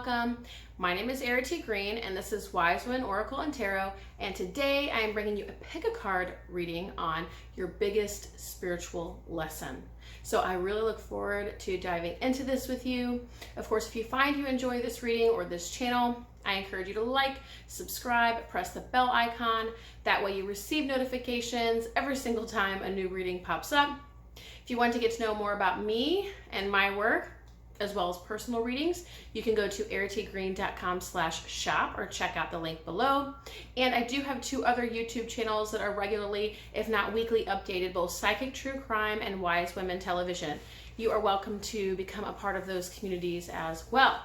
welcome. My name is Errity Green, and this is Wise Women Oracle and Tarot, and today I am bringing you a pick-a-card reading on your biggest spiritual lesson. So I really look forward to diving into this with you. Of course, if you find you enjoy this reading or this channel, I encourage you to like, subscribe, press the bell icon. That way you receive notifications every single time a new reading pops up. If you want to get to know more about me and my work, as well as personal readings, you can go to erritygreen.com/shop or check out the link below. And I do have two other YouTube channels that are regularly, if not weekly, updated, both Psychic True Crime and Wise Women Television. You are welcome to become a part of those communities as well.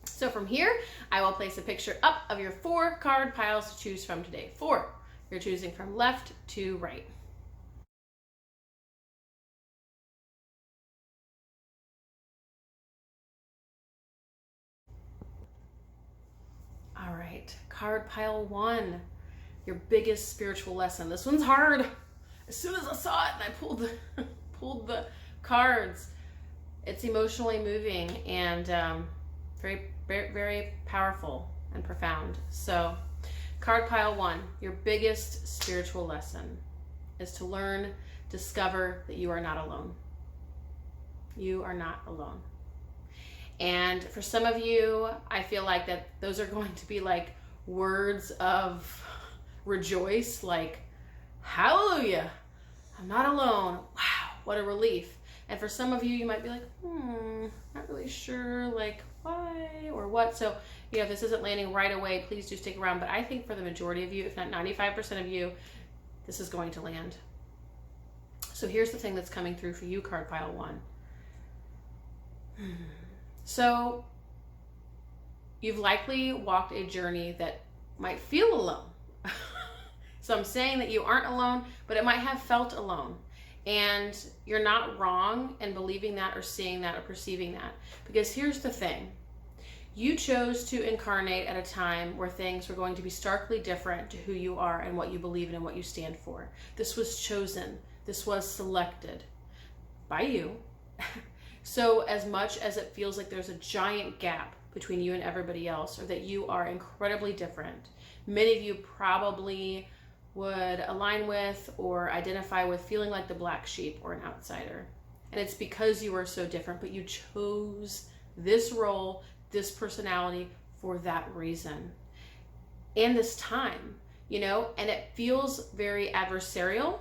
So from here, I will place a picture up of your 4 card piles to choose from today. 4. You're choosing from left to right. All right, card pile 1, your biggest spiritual lesson. This one's hard. As soon as I saw it and I pulled the cards, it's emotionally moving and very, very, very powerful and profound. So card pile 1, your biggest spiritual lesson is to learn, discover that you are not alone. You are not alone. And for some of you, I feel like that those are going to be like words of rejoice, like, hallelujah, I'm not alone. Wow, what a relief. And for some of you, you might be like, not really sure, like, why or what. So, you know, if this isn't landing right away, please do stick around. But I think for the majority of you, if not 95% of you, this is going to land. So here's the thing that's coming through for you, card pile 1. So you've likely walked a journey that might feel alone. So I'm saying that you aren't alone, but it might have felt alone. And you're not wrong in believing that or seeing that or perceiving that. Because here's the thing. You chose to incarnate at a time where things were going to be starkly different to who you are and what you believe in and what you stand for. This was chosen. This was selected by you. So as much as it feels like there's a giant gap between you and everybody else, or that you are incredibly different, many of you probably would align with or identify with feeling like the black sheep or an outsider. And it's because you are so different, but you chose this role, this personality for that reason. And this time, you know, and it feels very adversarial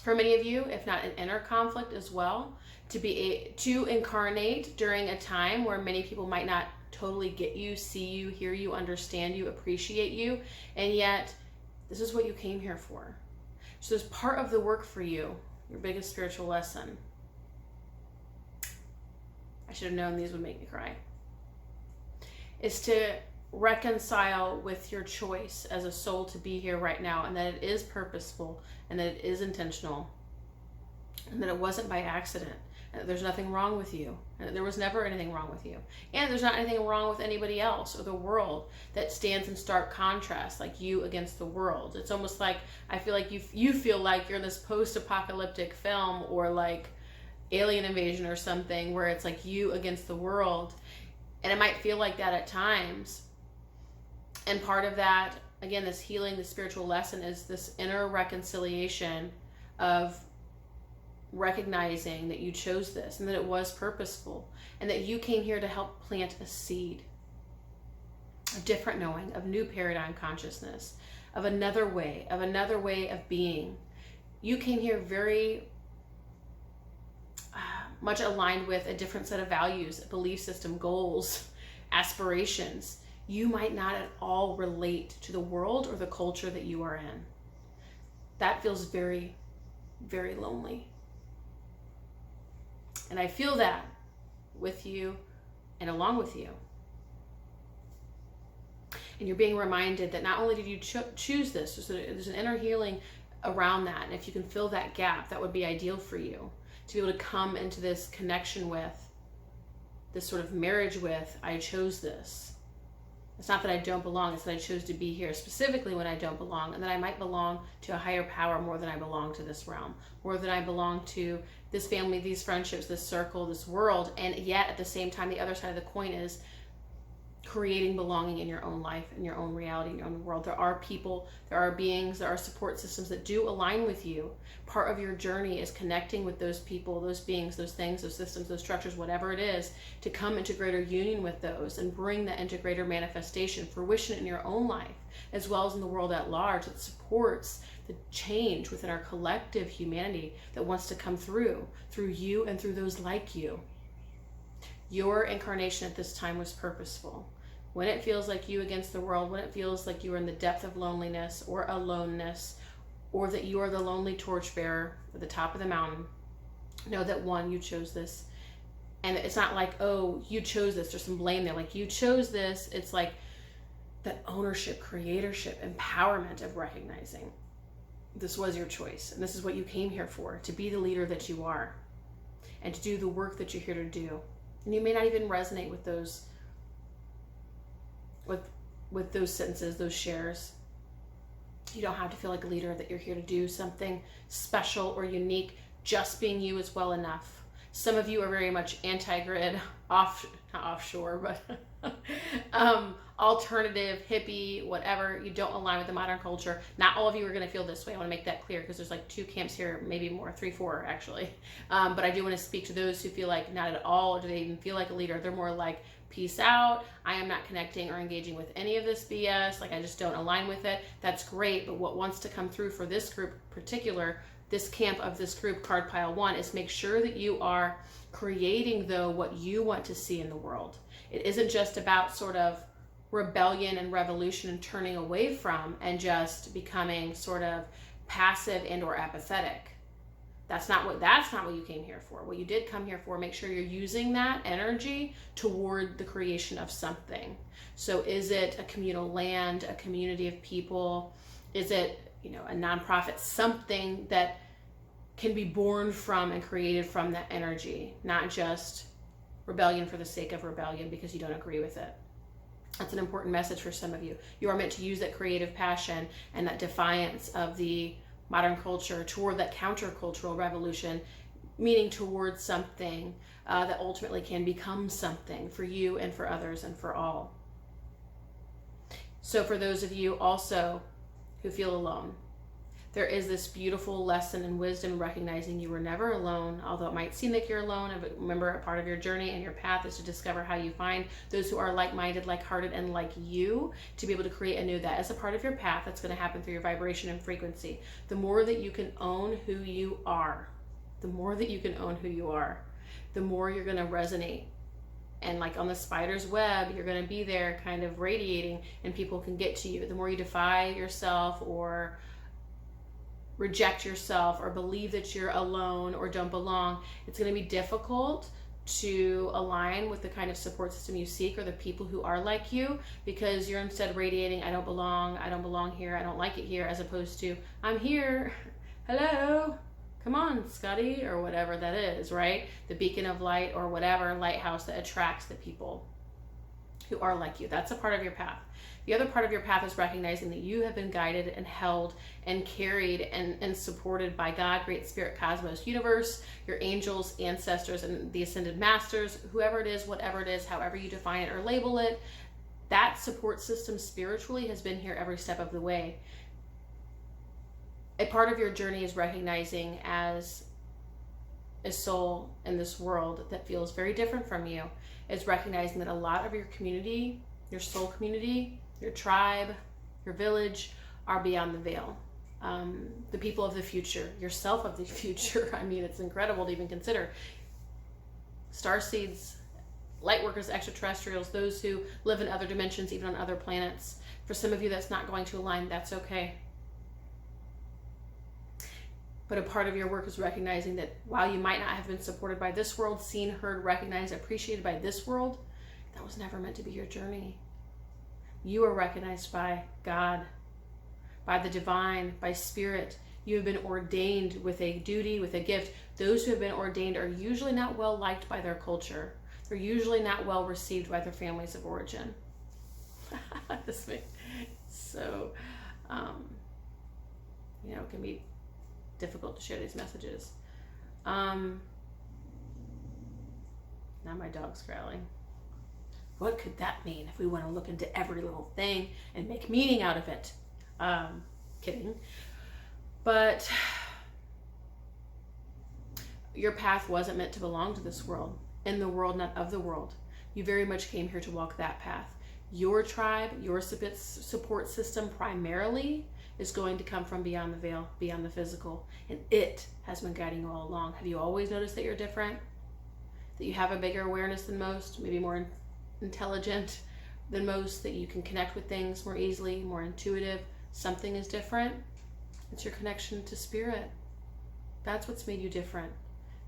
for many of you, if not an inner conflict as well, to incarnate during a time where many people might not totally get you, see you, hear you, understand you, appreciate you, and yet this is what you came here for. So there's part of the work for you, your biggest spiritual lesson. I should have known these would make me cry. Is to reconcile with your choice as a soul to be here right now, and that it is purposeful, and that it is intentional, and that it wasn't by accident, and that there's nothing wrong with you, and that there was never anything wrong with you, and there's not anything wrong with anybody else or the world that stands in stark contrast, like you against the world. It's almost like, I feel like you feel like you're in this post-apocalyptic film or like alien invasion or something where it's like you against the world, and it might feel like that at times. And part of that, again, this healing, the spiritual lesson, is this inner reconciliation of recognizing that you chose this and that it was purposeful and that you came here to help plant a seed of different knowing, of new paradigm consciousness, of another way of being. You came here very much aligned with a different set of values, belief system, goals, aspirations. You might not at all relate to the world or the culture that you are in. That feels very, very lonely. And I feel that with you and along with you. And you're being reminded that not only did you choose this, there's an inner healing around that. And if you can fill that gap, that would be ideal for you to be able to come into this connection with, this sort of marriage with, I chose this. It's not that I don't belong, it's that I chose to be here specifically when I don't belong, and that I might belong to a higher power more than I belong to this realm, more than I belong to this family, these friendships, this circle, this world. And yet at the same time, the other side of the coin is creating belonging in your own life, in your own reality, in your own world. There are people, there are beings, there are support systems that do align with you. Part of your journey is connecting with those people, those beings, those things, those systems, those structures, whatever it is, to come into greater union with those and bring that into greater manifestation, fruition in your own life, as well as in the world at large, that supports the change within our collective humanity that wants to come through you and through those like you. Your incarnation at this time was purposeful. When it feels like you against the world, when it feels like you are in the depth of loneliness or aloneness, or that you are the lonely torchbearer at the top of the mountain, know that one, you chose this. And it's not like, oh, you chose this, there's some blame there. Like, you chose this. It's like that ownership, creatorship, empowerment of recognizing this was your choice. And this is what you came here for, to be the leader that you are and to do the work that you're here to do. And you may not even resonate with those, with those sentences, those shares. You don't have to feel like a leader, that you're here to do something special or unique. Just being you is well enough. Some of you are very much anti-grid, not offshore, but alternative, hippie, whatever. You don't align with the modern culture. Not all of you are going to feel this way. I want to make that clear, because there's like 2 camps here, maybe more, 3, 4 actually. But I do want to speak to those who feel like not at all, or do they even feel like a leader? They're more like, peace out. I am not connecting or engaging with any of this BS. Like, I just don't align with it. That's great. But what wants to come through for this group in particular, this camp of this group, card pile 1, is make sure that you are creating, though, what you want to see in the world. It isn't just about sort of rebellion and revolution and turning away from and just becoming sort of passive and or apathetic. That's not what you came here for. What you did come here for, make sure you're using that energy toward the creation of something. So is it a communal land, a community of people? Is it, a nonprofit, something that can be born from and created from that energy, not just rebellion for the sake of rebellion because you don't agree with it. That's an important message for some of you. You are meant to use that creative passion and that defiance of the modern culture toward that countercultural revolution, meaning towards something that ultimately can become something for you and for others and for all. So for those of you also who feel alone, there is this beautiful lesson and wisdom recognizing you were never alone, although it might seem like you're alone. Remember, a part of your journey and your path is to discover how you find those who are like-minded, like-hearted, and like you, to be able to create anew. That is a part of your path. That's going to happen through your vibration and frequency. The more that you can own who you are, the more that you can own who you are, the more you're going to resonate. And like on the spider's web, you're going to be there kind of radiating, and people can get to you. The more you defy yourself or reject yourself or believe that you're alone or don't belong, it's going to be difficult to align with the kind of support system you seek or the people who are like you, because you're instead radiating, I don't belong here, I don't like it here, as opposed to, I'm here, hello, come on, Scotty, or whatever that is, right? The beacon of light or whatever lighthouse that attracts the people who are like you. That's a part of your path. The other part of your path is recognizing that you have been guided and held and carried and supported by God, Great Spirit, Cosmos, Universe, your angels, ancestors, and the Ascended Masters, whoever it is, whatever it is, however you define it or label it. That support system spiritually has been here every step of the way. A part of your journey is recognizing as a soul in this world that feels very different from you, is recognizing that a lot of your community, your soul community, your tribe, your village are beyond the veil. The people of the future, yourself of the future. I mean, it's incredible to even consider. Starseeds, light workers, extraterrestrials, those who live in other dimensions, even on other planets. For some of you that's not going to align, that's okay. But a part of your work is recognizing that while you might not have been supported by this world, seen, heard, recognized, appreciated by this world, that was never meant to be your journey. You are recognized by God, by the divine, by spirit. You have been ordained with a duty, with a gift. Those who have been ordained are usually not well liked by their culture. They're usually not well received by their families of origin. This makes so, it can be difficult to share these messages. Now my dog's growling. What could that mean if we want to look into every little thing and make meaning out of it? Kidding. But your path wasn't meant to belong to this world. In the world, not of the world. You very much came here to walk that path. Your tribe, your support system primarily is going to come from beyond the veil, beyond the physical. And it has been guiding you all along. Have you always noticed that you're different? That you have a bigger awareness than most, maybe more intelligent than most, that you can connect with things more easily, more intuitive? Something is different. It's your connection to spirit. That's what's made you different.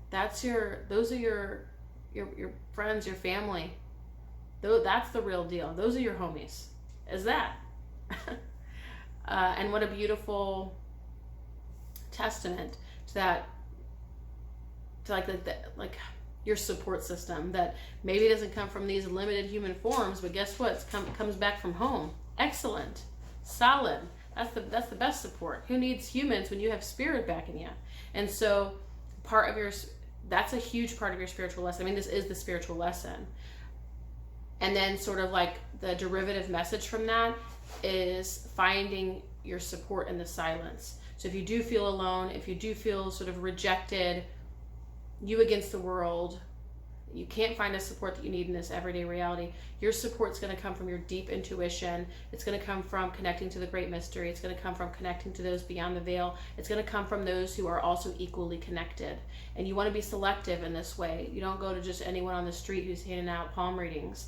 Those are your friends, your family. That's the real deal. Those are your homies. Is that? And what a beautiful testament to that, to like your support system, that maybe doesn't come from these limited human forms, but guess what? It comes back from home. Excellent. Solid. That's the best support. Who needs humans when you have spirit backing you? And so that's a huge part of your spiritual lesson. I mean, this is the spiritual lesson. And then sort of like the derivative message from that is finding your support in the silence. So if you do feel alone, if you do feel sort of rejected, you against the world, you can't find a support that you need in this everyday reality, your support's going to come from your deep intuition. It's going to come from connecting to the great mystery. It's going to come from connecting to those beyond the veil. It's going to come from those who are also equally connected. And you want to be selective in this way. You don't go to just anyone on the street who's handing out palm readings.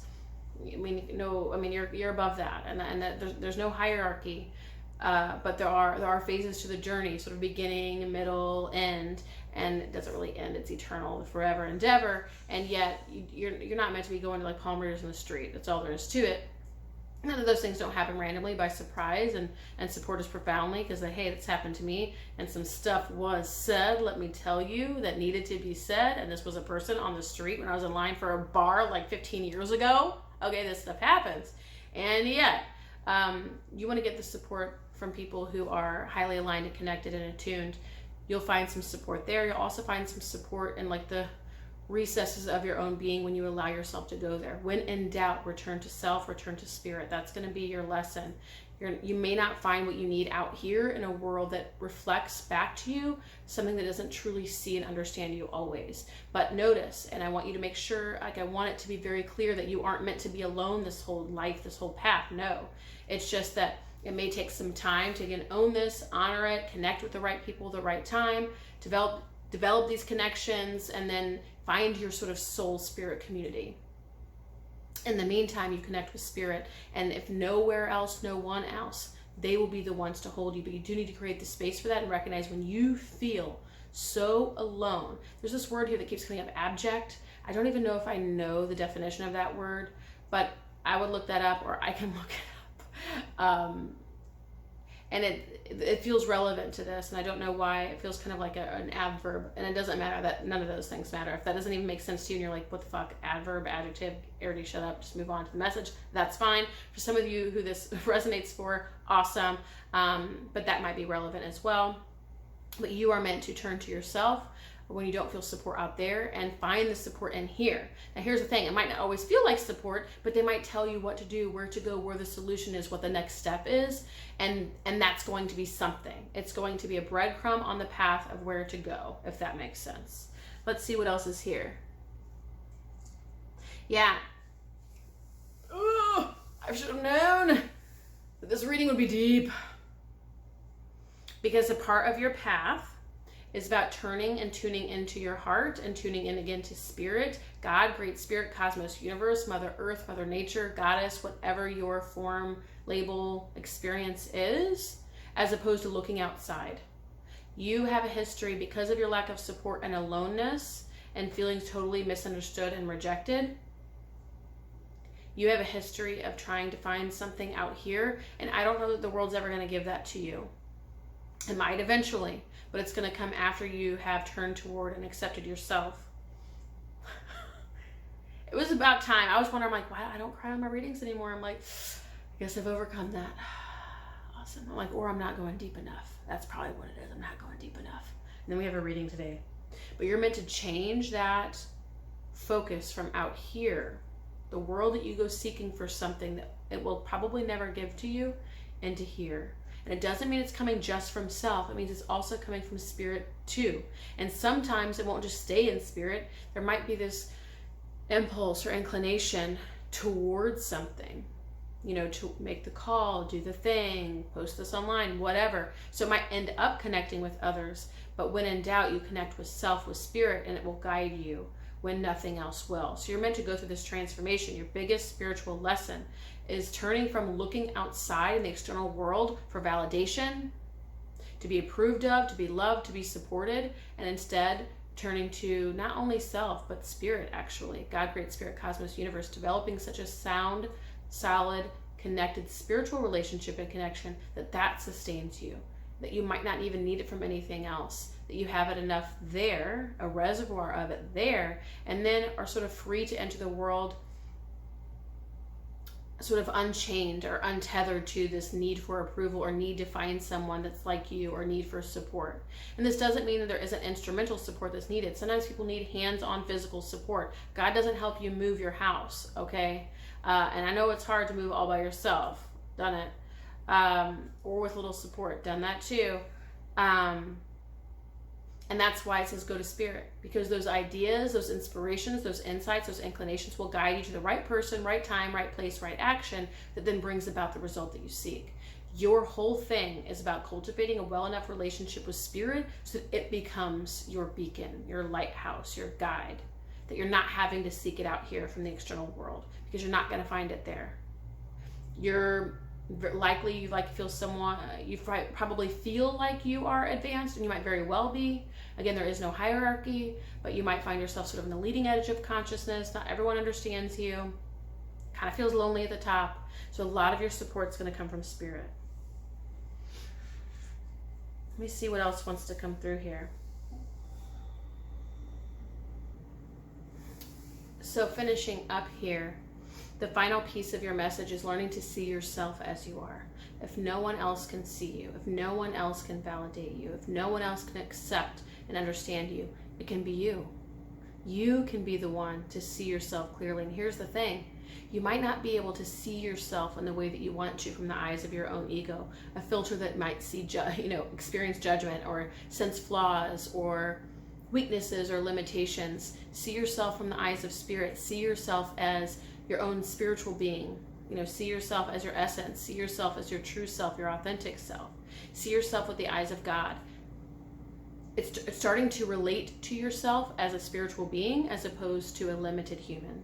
You're above that, and that there's no hierarchy, but there are phases to the journey, sort of beginning, middle, end, and it doesn't really end. It's eternal, forever endeavor. And yet you're not meant to be going to like palm readers in the street. That's all there is to it. None of those things don't happen randomly by surprise, and support us profoundly because hey, that's happened to me, and some stuff was said, let me tell you, that needed to be said. And this was a person on the street when I was in line for a bar like 15 years ago. Okay, this stuff happens. And yet, you want to get the support from people who are highly aligned and connected and attuned. You'll find some support there. You'll also find some support in like the recesses of your own being when you allow yourself to go there. When in doubt, return to self, return to spirit. That's going to be your lesson. You may not find what you need out here in a world that reflects back to you something that doesn't truly see and understand you always. But notice, and I want you to make sure, like I want it to be very clear that you aren't meant to be alone this whole life, this whole path. No, it's just that it may take some time to again own this, honor it, connect with the right people at the right time, develop these connections, and then find your sort of soul spirit community. In the meantime, you connect with spirit, and if nowhere else, no one else, they will be the ones to hold you. But you do need to create the space for that and recognize when you feel so alone. There's this word here that keeps coming up, abject. I don't even know if I know the definition of that word, but I would look that up, or I can look it up. And it feels relevant to this, and I don't know why. It feels kind of like an adverb, and it doesn't matter. That none of those things matter. If that doesn't even make sense to you and you're like, what the fuck, adverb, adjective, Errity, shut up, just move on to the message, that's fine. For some of you who this resonates for, awesome, but that might be relevant as well. But you are meant to turn to yourself when you don't feel support out there and find the support in here. Now here's the thing, it might not always feel like support, but they might tell you what to do, where to go, where the solution is, what the next step is, and that's going to be something. It's going to be a breadcrumb on the path of where to go, if that makes sense. Let's see what else is here. Yeah. Ooh, I should have known that this reading would be deep. Because a part of your path is about turning and tuning into your heart and tuning in again to spirit, God, great spirit, cosmos, universe, Mother Earth, Mother Nature, Goddess, whatever your form, label, experience is, as opposed to looking outside. You have a history because of your lack of support and aloneness and feeling totally misunderstood and rejected. You have a history of trying to find something out here, and I don't know that the world's ever going to give that to you. It might eventually, but it's going to come after you have turned toward and accepted yourself. It was about time. I was wondering, like, why I don't cry on my readings anymore. I'm like, I guess I've overcome that. Awesome. I'm like, or I'm not going deep enough. That's probably what it is. I'm not going deep enough. And then we have a reading today. But you're meant to change that focus from out here, the world that you go seeking for something that it will probably never give to you, into here. And it doesn't mean it's coming just from self. It means it's also coming from spirit too. And sometimes it won't just stay in spirit. There might be this impulse or inclination towards something, you know, to make the call, do the thing, post this online, whatever. So it might end up connecting with others. But when in doubt, you connect with self, with spirit, and it will guide you when nothing else will. So you're meant to go through this transformation. Your biggest spiritual lesson is turning from looking outside in the external world for validation, to be approved of, to be loved, to be supported, and instead turning to not only self, but spirit, actually. God, Great Spirit, Cosmos, Universe, developing such a sound, solid, connected spiritual relationship and connection that sustains you, that you might not even need it from anything else, that you have it enough there, a reservoir of it there, and then are sort of free to enter the world sort of unchained or untethered to this need for approval or need to find someone that's like you or need for support. And this doesn't mean that there isn't instrumental support that's needed. Sometimes people need hands-on physical support. God doesn't help you move your house, okay? And I know it's hard to move all by yourself. Done it. Or with little support. Done that too. And that's why it says go to spirit, because those ideas, those inspirations, those insights, those inclinations will guide you to the right person, right time, right place, right action that then brings about the result that you seek. Your whole thing is about cultivating a well enough relationship with spirit so that it becomes your beacon, your lighthouse, your guide, that you're not having to seek it out here from the external world, because you're not going to find it there. You're likely you probably feel like you are advanced, and you might very well be. Again, there is no hierarchy, but you might find yourself sort of in the leading edge of consciousness. Not everyone understands you. Kind of feels lonely at the top. So a lot of your support is going to come from spirit. Let me see what else wants to come through here. So finishing up here, the final piece of your message is learning to see yourself as you are. If no one else can see you, if no one else can validate you, if no one else can accept and understand you, it can be you. You can be the one to see yourself clearly. And here's the thing. You might not be able to see yourself in the way that you want to from the eyes of your own ego, a filter that might see, experience judgment or sense flaws or weaknesses or limitations. See yourself from the eyes of spirit. See yourself as your own spiritual being. See yourself as your essence. See yourself as your true self, your authentic self. See yourself with the eyes of God. It's starting to relate to yourself as a spiritual being as opposed to a limited human.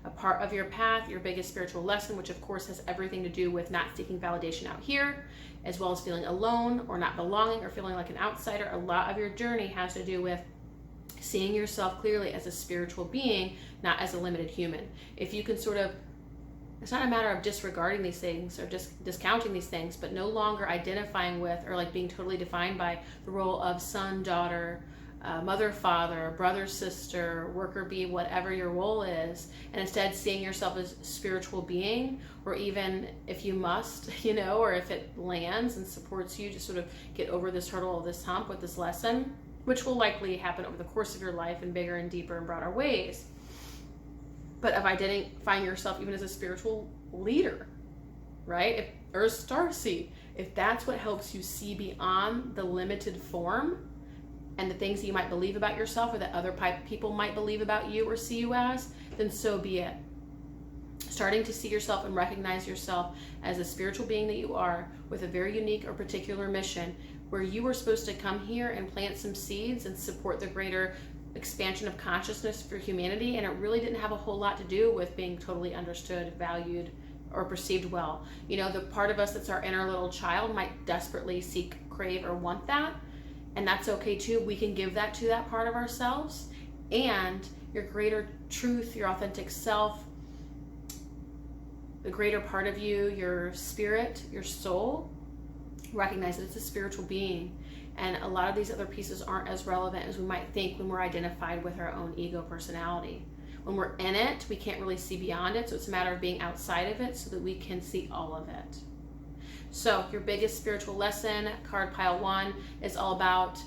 A part of your path, your biggest spiritual lesson, which of course has everything to do with not seeking validation out here, as well as feeling alone or not belonging or feeling like an outsider. A lot of your journey has to do with seeing yourself clearly as a spiritual being, not as a limited human. If you can it's not a matter of disregarding these things or just discounting these things, but no longer identifying with or like being totally defined by the role of son, daughter, mother, father, brother, sister, worker bee, whatever your role is, and instead seeing yourself as a spiritual being, or even if you must, or if it lands and supports you to sort of get over this hurdle or this hump with this lesson, which will likely happen over the course of your life in bigger and deeper and broader ways. But of identifying yourself even as a spiritual leader, right? Or a starseed, if that's what helps you see beyond the limited form and the things that you might believe about yourself or that other people might believe about you or see you as, then so be it. Starting to see yourself and recognize yourself as a spiritual being that you are, with a very unique or particular mission, where you were supposed to come here and plant some seeds and support the greater expansion of consciousness for humanity, and it really didn't have a whole lot to do with being totally understood, valued, or perceived well. The part of us that's our inner little child might desperately seek, crave, or want that, and that's okay too. We can give that to that part of ourselves, and your greater truth, your authentic self, the greater part of you, your spirit, your soul, recognize that it's a spiritual being. And a lot of these other pieces aren't as relevant as we might think when we're identified with our own ego personality. When we're in it, we can't really see beyond it. So it's a matter of being outside of it so that we can see all of it. So your biggest spiritual lesson, card pile 1, is all about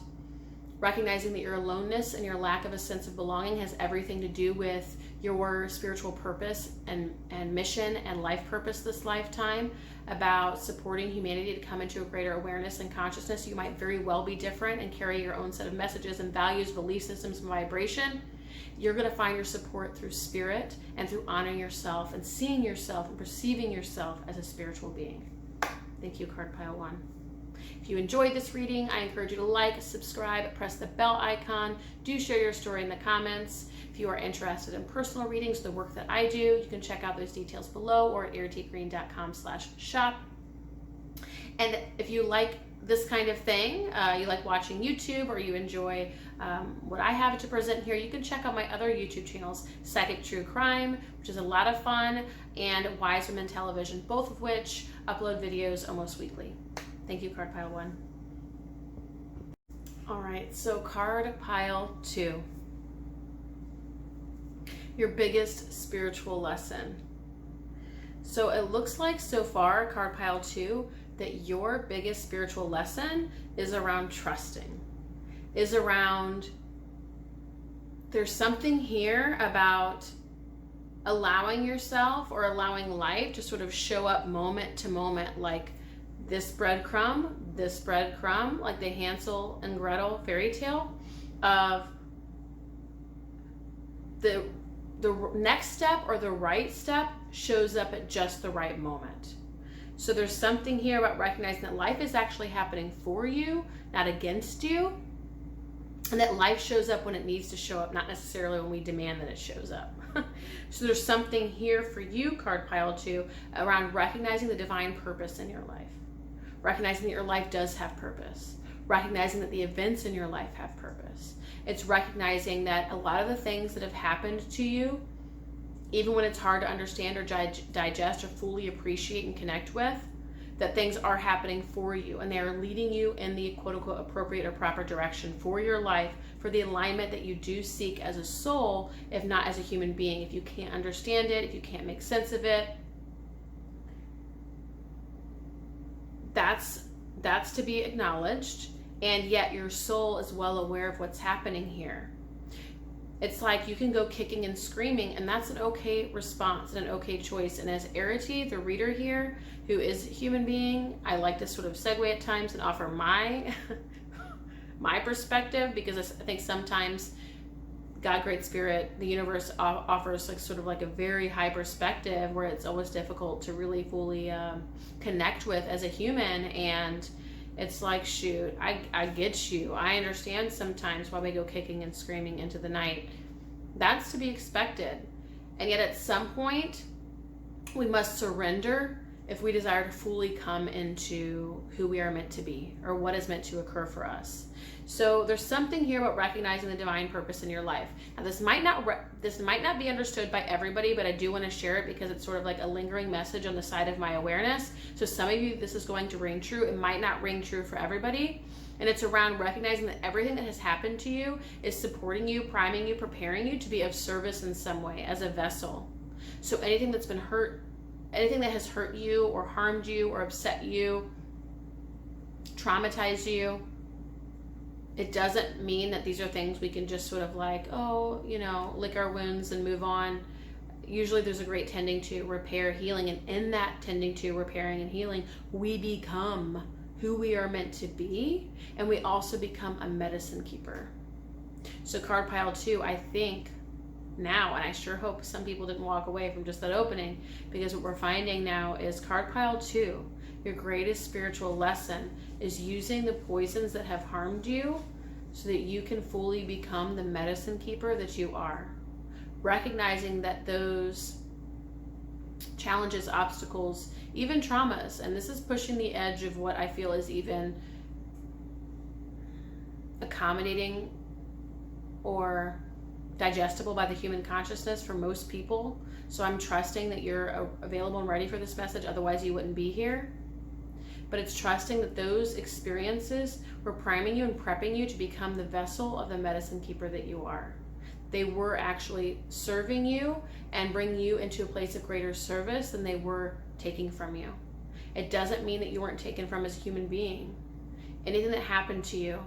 recognizing that your aloneness and your lack of a sense of belonging has everything to do with your spiritual purpose and mission and life purpose this lifetime, about supporting humanity to come into a greater awareness and consciousness. You might very well be different and carry your own set of messages and values, belief systems, and vibration. You're going to find your support through spirit and through honoring yourself and seeing yourself and perceiving yourself as a spiritual being. Thank you, card pile 1. If you enjoyed this reading, I encourage you to like, subscribe, press the bell icon. Do share your story in the comments. If you are interested in personal readings, the work that I do, you can check out those details below or at erritygreen.com/shop. And if you like this kind of thing, you like watching YouTube, or you enjoy what I have to present here, you can check out my other YouTube channels, Psychic True Crime, which is a lot of fun, and Wise Women Television, both of which upload videos almost weekly. Thank you, card pile 1. All right, so card pile 2. Your biggest spiritual lesson. So it looks like so far, card pile 2, that your biggest spiritual lesson is around trusting, is around, there's something here about allowing yourself or allowing life to sort of show up moment to moment, like this breadcrumb, like the Hansel and Gretel fairy tale of the next step or the right step shows up at just the right moment. So there's something here about recognizing that life is actually happening for you, not against you, and that life shows up when it needs to show up, not necessarily when we demand that it shows up. So there's something here for you, card pile 2, around recognizing the divine purpose in your life. Recognizing that your life does have purpose. Recognizing that the events in your life have purpose. It's recognizing that a lot of the things that have happened to you, even when it's hard to understand or digest or fully appreciate and connect with, that things are happening for you, and they are leading you in the quote-unquote appropriate or proper direction for your life, for the alignment that you do seek as a soul, if not as a human being. If you can't understand it, if you can't make sense of it, that's to be acknowledged, and yet your soul is well aware of what's happening here. It's like you can go kicking and screaming, and that's an okay response and an okay choice. And as Errity, the reader here, who is a human being, I like to sort of segue at times and offer my my perspective, because I think sometimes God, Great Spirit, the universe offers like sort of like a very high perspective where it's always difficult to really fully connect with as a human. And it's like, shoot, I get you. I understand sometimes why we go kicking and screaming into the night. That's to be expected. And yet at some point, we must surrender if we desire to fully come into who we are meant to be, or what is meant to occur for us. So there's something here about recognizing the divine purpose in your life. Now this might not be understood by everybody, but I do want to share it because it's sort of like a lingering message on the side of my awareness. So some of you, this is going to ring true. It might not ring true for everybody. And it's around recognizing that everything that has happened to you is supporting you, priming you, preparing you to be of service in some way as a vessel. So anything that's been hurt, anything that has hurt you or harmed you or upset you, traumatized you, it doesn't mean that these are things we can just sort of like, oh, you know, lick our wounds and move on. Usually there's a great tending to, repair, healing, and in that tending to, repairing, and healing, we become who we are meant to be, and we also become a medicine keeper. So card pile 2, I think now, and I sure hope some people didn't walk away from just that opening, because what we're finding now is card pile 2, your greatest spiritual lesson is using the poisons that have harmed you so that you can fully become the medicine keeper that you are. Recognizing that those challenges, obstacles, even traumas, and this is pushing the edge of what I feel is even accommodating or digestible by the human consciousness for most people. So I'm trusting that you're available and ready for this message, otherwise you wouldn't be here. But it's trusting that those experiences were priming you and prepping you to become the vessel of the medicine keeper that you are. they were actually serving you and bringing you into a place of greater service than they were taking from you. It doesn't mean that you weren't taken from as a human being. Anything that happened to you,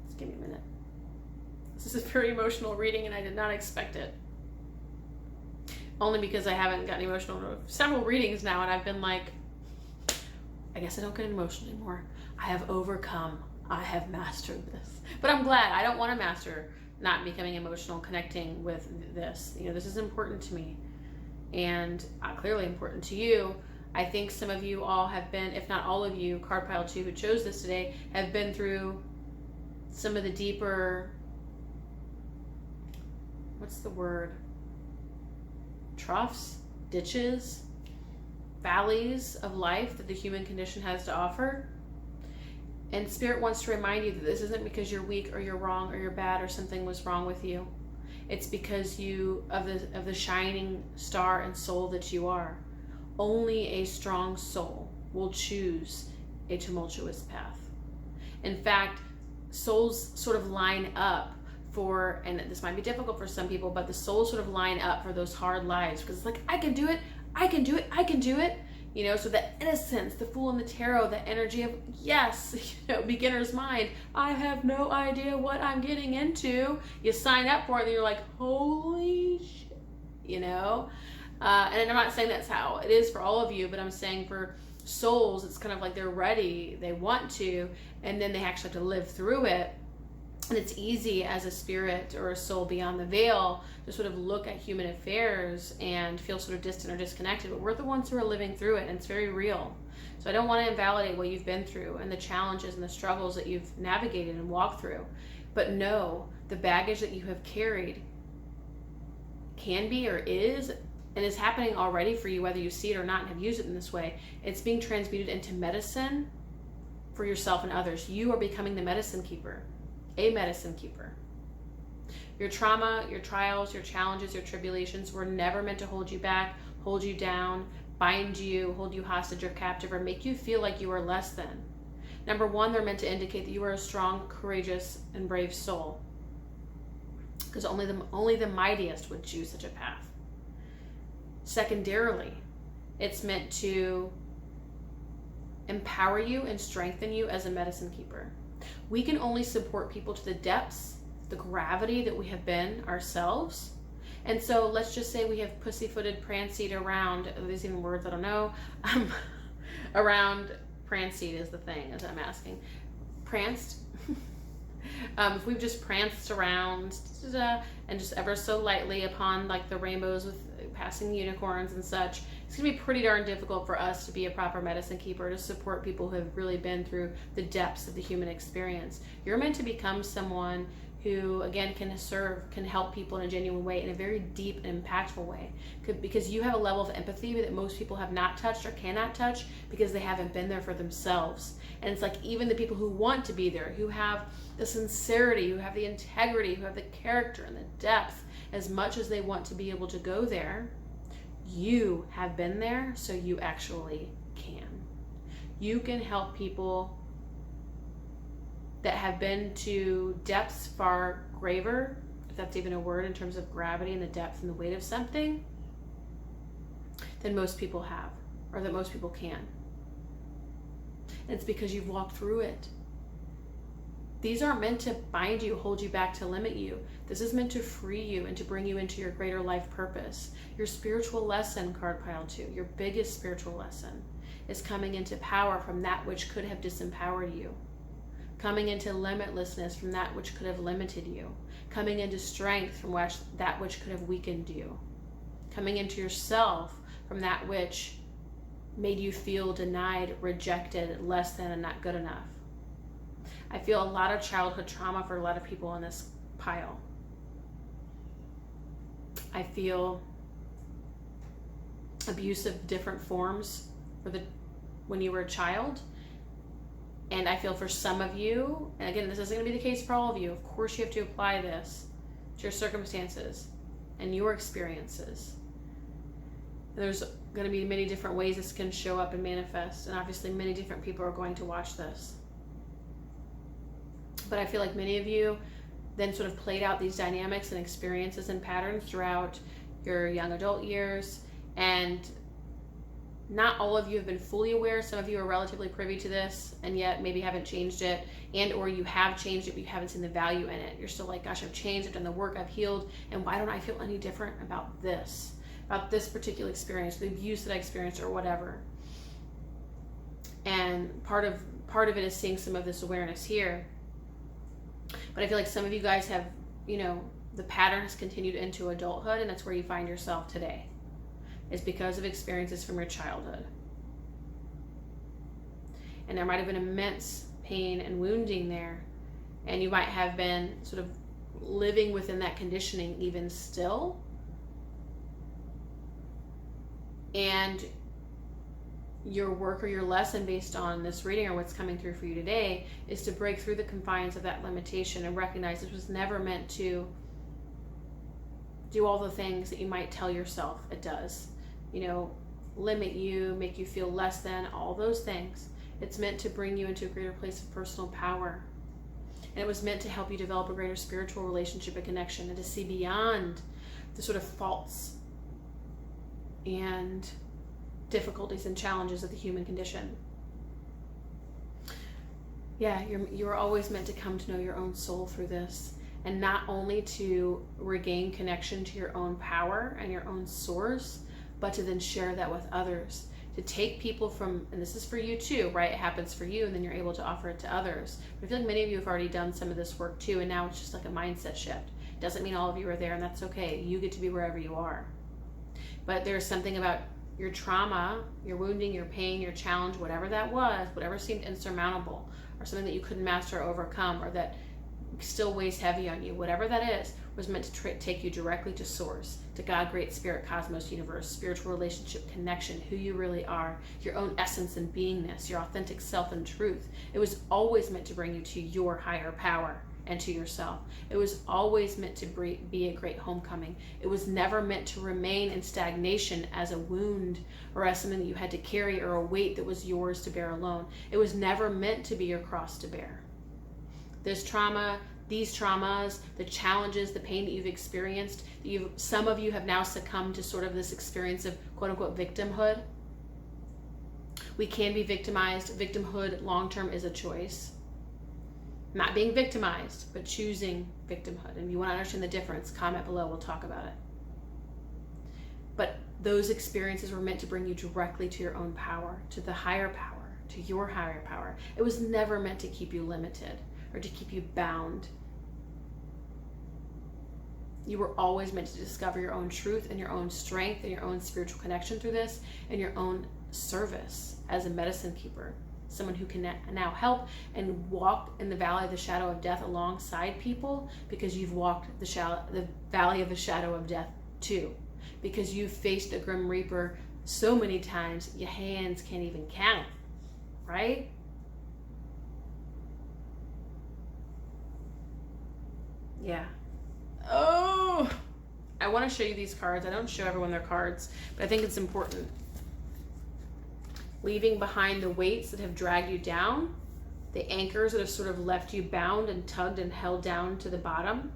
just give me a minute. This is a very emotional reading and I did not expect it. Only because I haven't gotten emotional for several readings now, and I've been like, I guess I don't get emotional anymore. I have overcome. I have mastered this. But I'm glad. I don't want to master not becoming emotional, connecting with this. You know, this is important to me and clearly important to you. I think some of you all have been, if not all of you, card pile 2 who chose this today, have been through some of the deeper, what's the word? Troughs, ditches, valleys of life that the human condition has to offer. And Spirit wants to remind you that this isn't because you're weak or you're wrong or you're bad or something was wrong with you. It's because of the shining star and soul that you are. Only a strong soul will choose a tumultuous path. In fact, souls sort of line up for, and this might be difficult for some people, but the souls sort of line up for those hard lives because it's like, I can do it, I can do it, I can do it. You know, so the innocence, the Fool and the Tarot, the energy of, yes, you know, beginner's mind, I have no idea what I'm getting into. You sign up for it and you're like, holy shit, you know? And I'm not saying that's how it is for all of you, but I'm saying for souls, it's kind of like they're ready, they want to, and then they actually have to live through it. And it's easy as a spirit or a soul beyond the veil to sort of look at human affairs and feel sort of distant or disconnected, but we're the ones who are living through it, and it's very real. So I don't want to invalidate what you've been through and the challenges and the struggles that you've navigated and walked through, but know the baggage that you have carried can be or is, and is happening already for you, whether you see it or not and have used it in this way. It's being transmuted into medicine for yourself and others. You are becoming the medicine keeper. A medicine keeper. Your trauma, your trials, your challenges, your tribulations were never meant to hold you back, hold you down, bind you, hold you hostage or captive, or make you feel like you are less than. Number one, they're meant to indicate that you are a strong, courageous, and brave soul. Because only the mightiest would choose such a path. Secondarily, it's meant to empower you and strengthen you as a medicine keeper. We can only support people to the depths, the gravity that we have been ourselves. And so let's just say we have pussyfooted, pranced around, are these even words? I don't know. Around, pranced is the thing, as I'm asking. Pranced? If we've just pranced around and just ever so lightly upon like the rainbows with passing unicorns and such, it's gonna be pretty darn difficult for us to be a proper medicine keeper, to support people who have really been through the depths of the human experience. You're meant to become someone who, again, can serve, can help people in a genuine way, in a very deep and impactful way. Because you have a level of empathy that most people have not touched or cannot touch because they haven't been there for themselves. And it's like even the people who want to be there, who have the sincerity, who have the integrity, who have the character and the depth, as much as they want to be able to go there, you have been there, so you actually can. You can help people that have been to depths far graver, if that's even a word in terms of gravity and the depth and the weight of something, than most people have, or that most people can. And it's because you've walked through it. These aren't meant to bind you, hold you back, to limit you. This is meant to free you and to bring you into your greater life purpose. Your spiritual lesson, card pile 2, your biggest spiritual lesson, is coming into power from that which could have disempowered you. Coming into limitlessness from that which could have limited you. Coming into strength from that which could have weakened you. Coming into yourself from that which made you feel denied, rejected, less than, and not good enough. I feel a lot of childhood trauma for a lot of people in this pile. I feel abuse of different forms when you were a child. And I feel for some of you, and again, this isn't going to be the case for all of you. Of course, you have to apply this to your circumstances and your experiences. And there's going to be many different ways this can show up and manifest. And obviously, many different people are going to watch this. But I feel like many of you then sort of played out these dynamics and experiences and patterns throughout your young adult years. And not all of you have been fully aware. Some of you are relatively privy to this and yet maybe haven't changed it, and or you have changed it but you haven't seen the value in it. You're still like, gosh, I've changed, I've done the work, I've healed, and why don't I feel any different about this particular experience, the abuse that I experienced or whatever. And part of it is seeing some of this awareness here. But I feel like some of you guys have, the pattern has continued into adulthood, and that's where you find yourself today. It's because of experiences from your childhood. And there might have been immense pain and wounding there, and you might have been sort of living within that conditioning even still. And your work or your lesson based on this reading or what's coming through for you today is to break through the confines of that limitation and recognize this was never meant to do all the things that you might tell yourself it does. Limit you, make you feel less than, all those things. It's meant to bring you into a greater place of personal power. And it was meant to help you develop a greater spiritual relationship and connection, and to see beyond the sort of faults and difficulties and challenges of the human condition. Yeah, you're always meant to come to know your own soul through this, and not only to regain connection to your own power and your own source, but to then share that with others. To take people from, and this is for you too, right? It happens for you, and then you're able to offer it to others. But I feel like many of you have already done some of this work too, and now it's just like a mindset shift. Doesn't mean all of you are there, and that's okay. You get to be wherever you are. But there's something about your trauma, your wounding, your pain, your challenge, whatever that was, whatever seemed insurmountable, or something that you couldn't master or overcome, or that still weighs heavy on you, whatever that is, was meant to take you directly to source, to God, Great Spirit, Cosmos, Universe, spiritual relationship, connection, who you really are, your own essence and beingness, your authentic self and truth. It was always meant to bring you to your higher power and to yourself. It was always meant to be a great homecoming. It was never meant to remain in stagnation as a wound or as something that you had to carry, or a weight that was yours to bear alone. It was never meant to be your cross to bear. This trauma, these traumas, the challenges, the pain that you've experienced, some of you have now succumbed to sort of this experience of quote unquote victimhood. We can be victimized. Victimhood long-term is a choice. Not being victimized, but choosing victimhood. And if you want to understand the difference, comment below, we'll talk about it. But those experiences were meant to bring you directly to your own power, to the higher power, to your higher power. It was never meant to keep you limited or to keep you bound. You were always meant to discover your own truth and your own strength and your own spiritual connection through this, and your own service as a medicine keeper. Someone who can now help and walk in the valley of the shadow of death alongside people, because you've walked the valley of the shadow of death too. Because you've faced a grim reaper so many times, your hands can't even count, right? Yeah. Oh, I want to show you these cards. I don't show everyone their cards, but I think it's important. Leaving behind the weights that have dragged you down, the anchors that have sort of left you bound and tugged and held down to the bottom,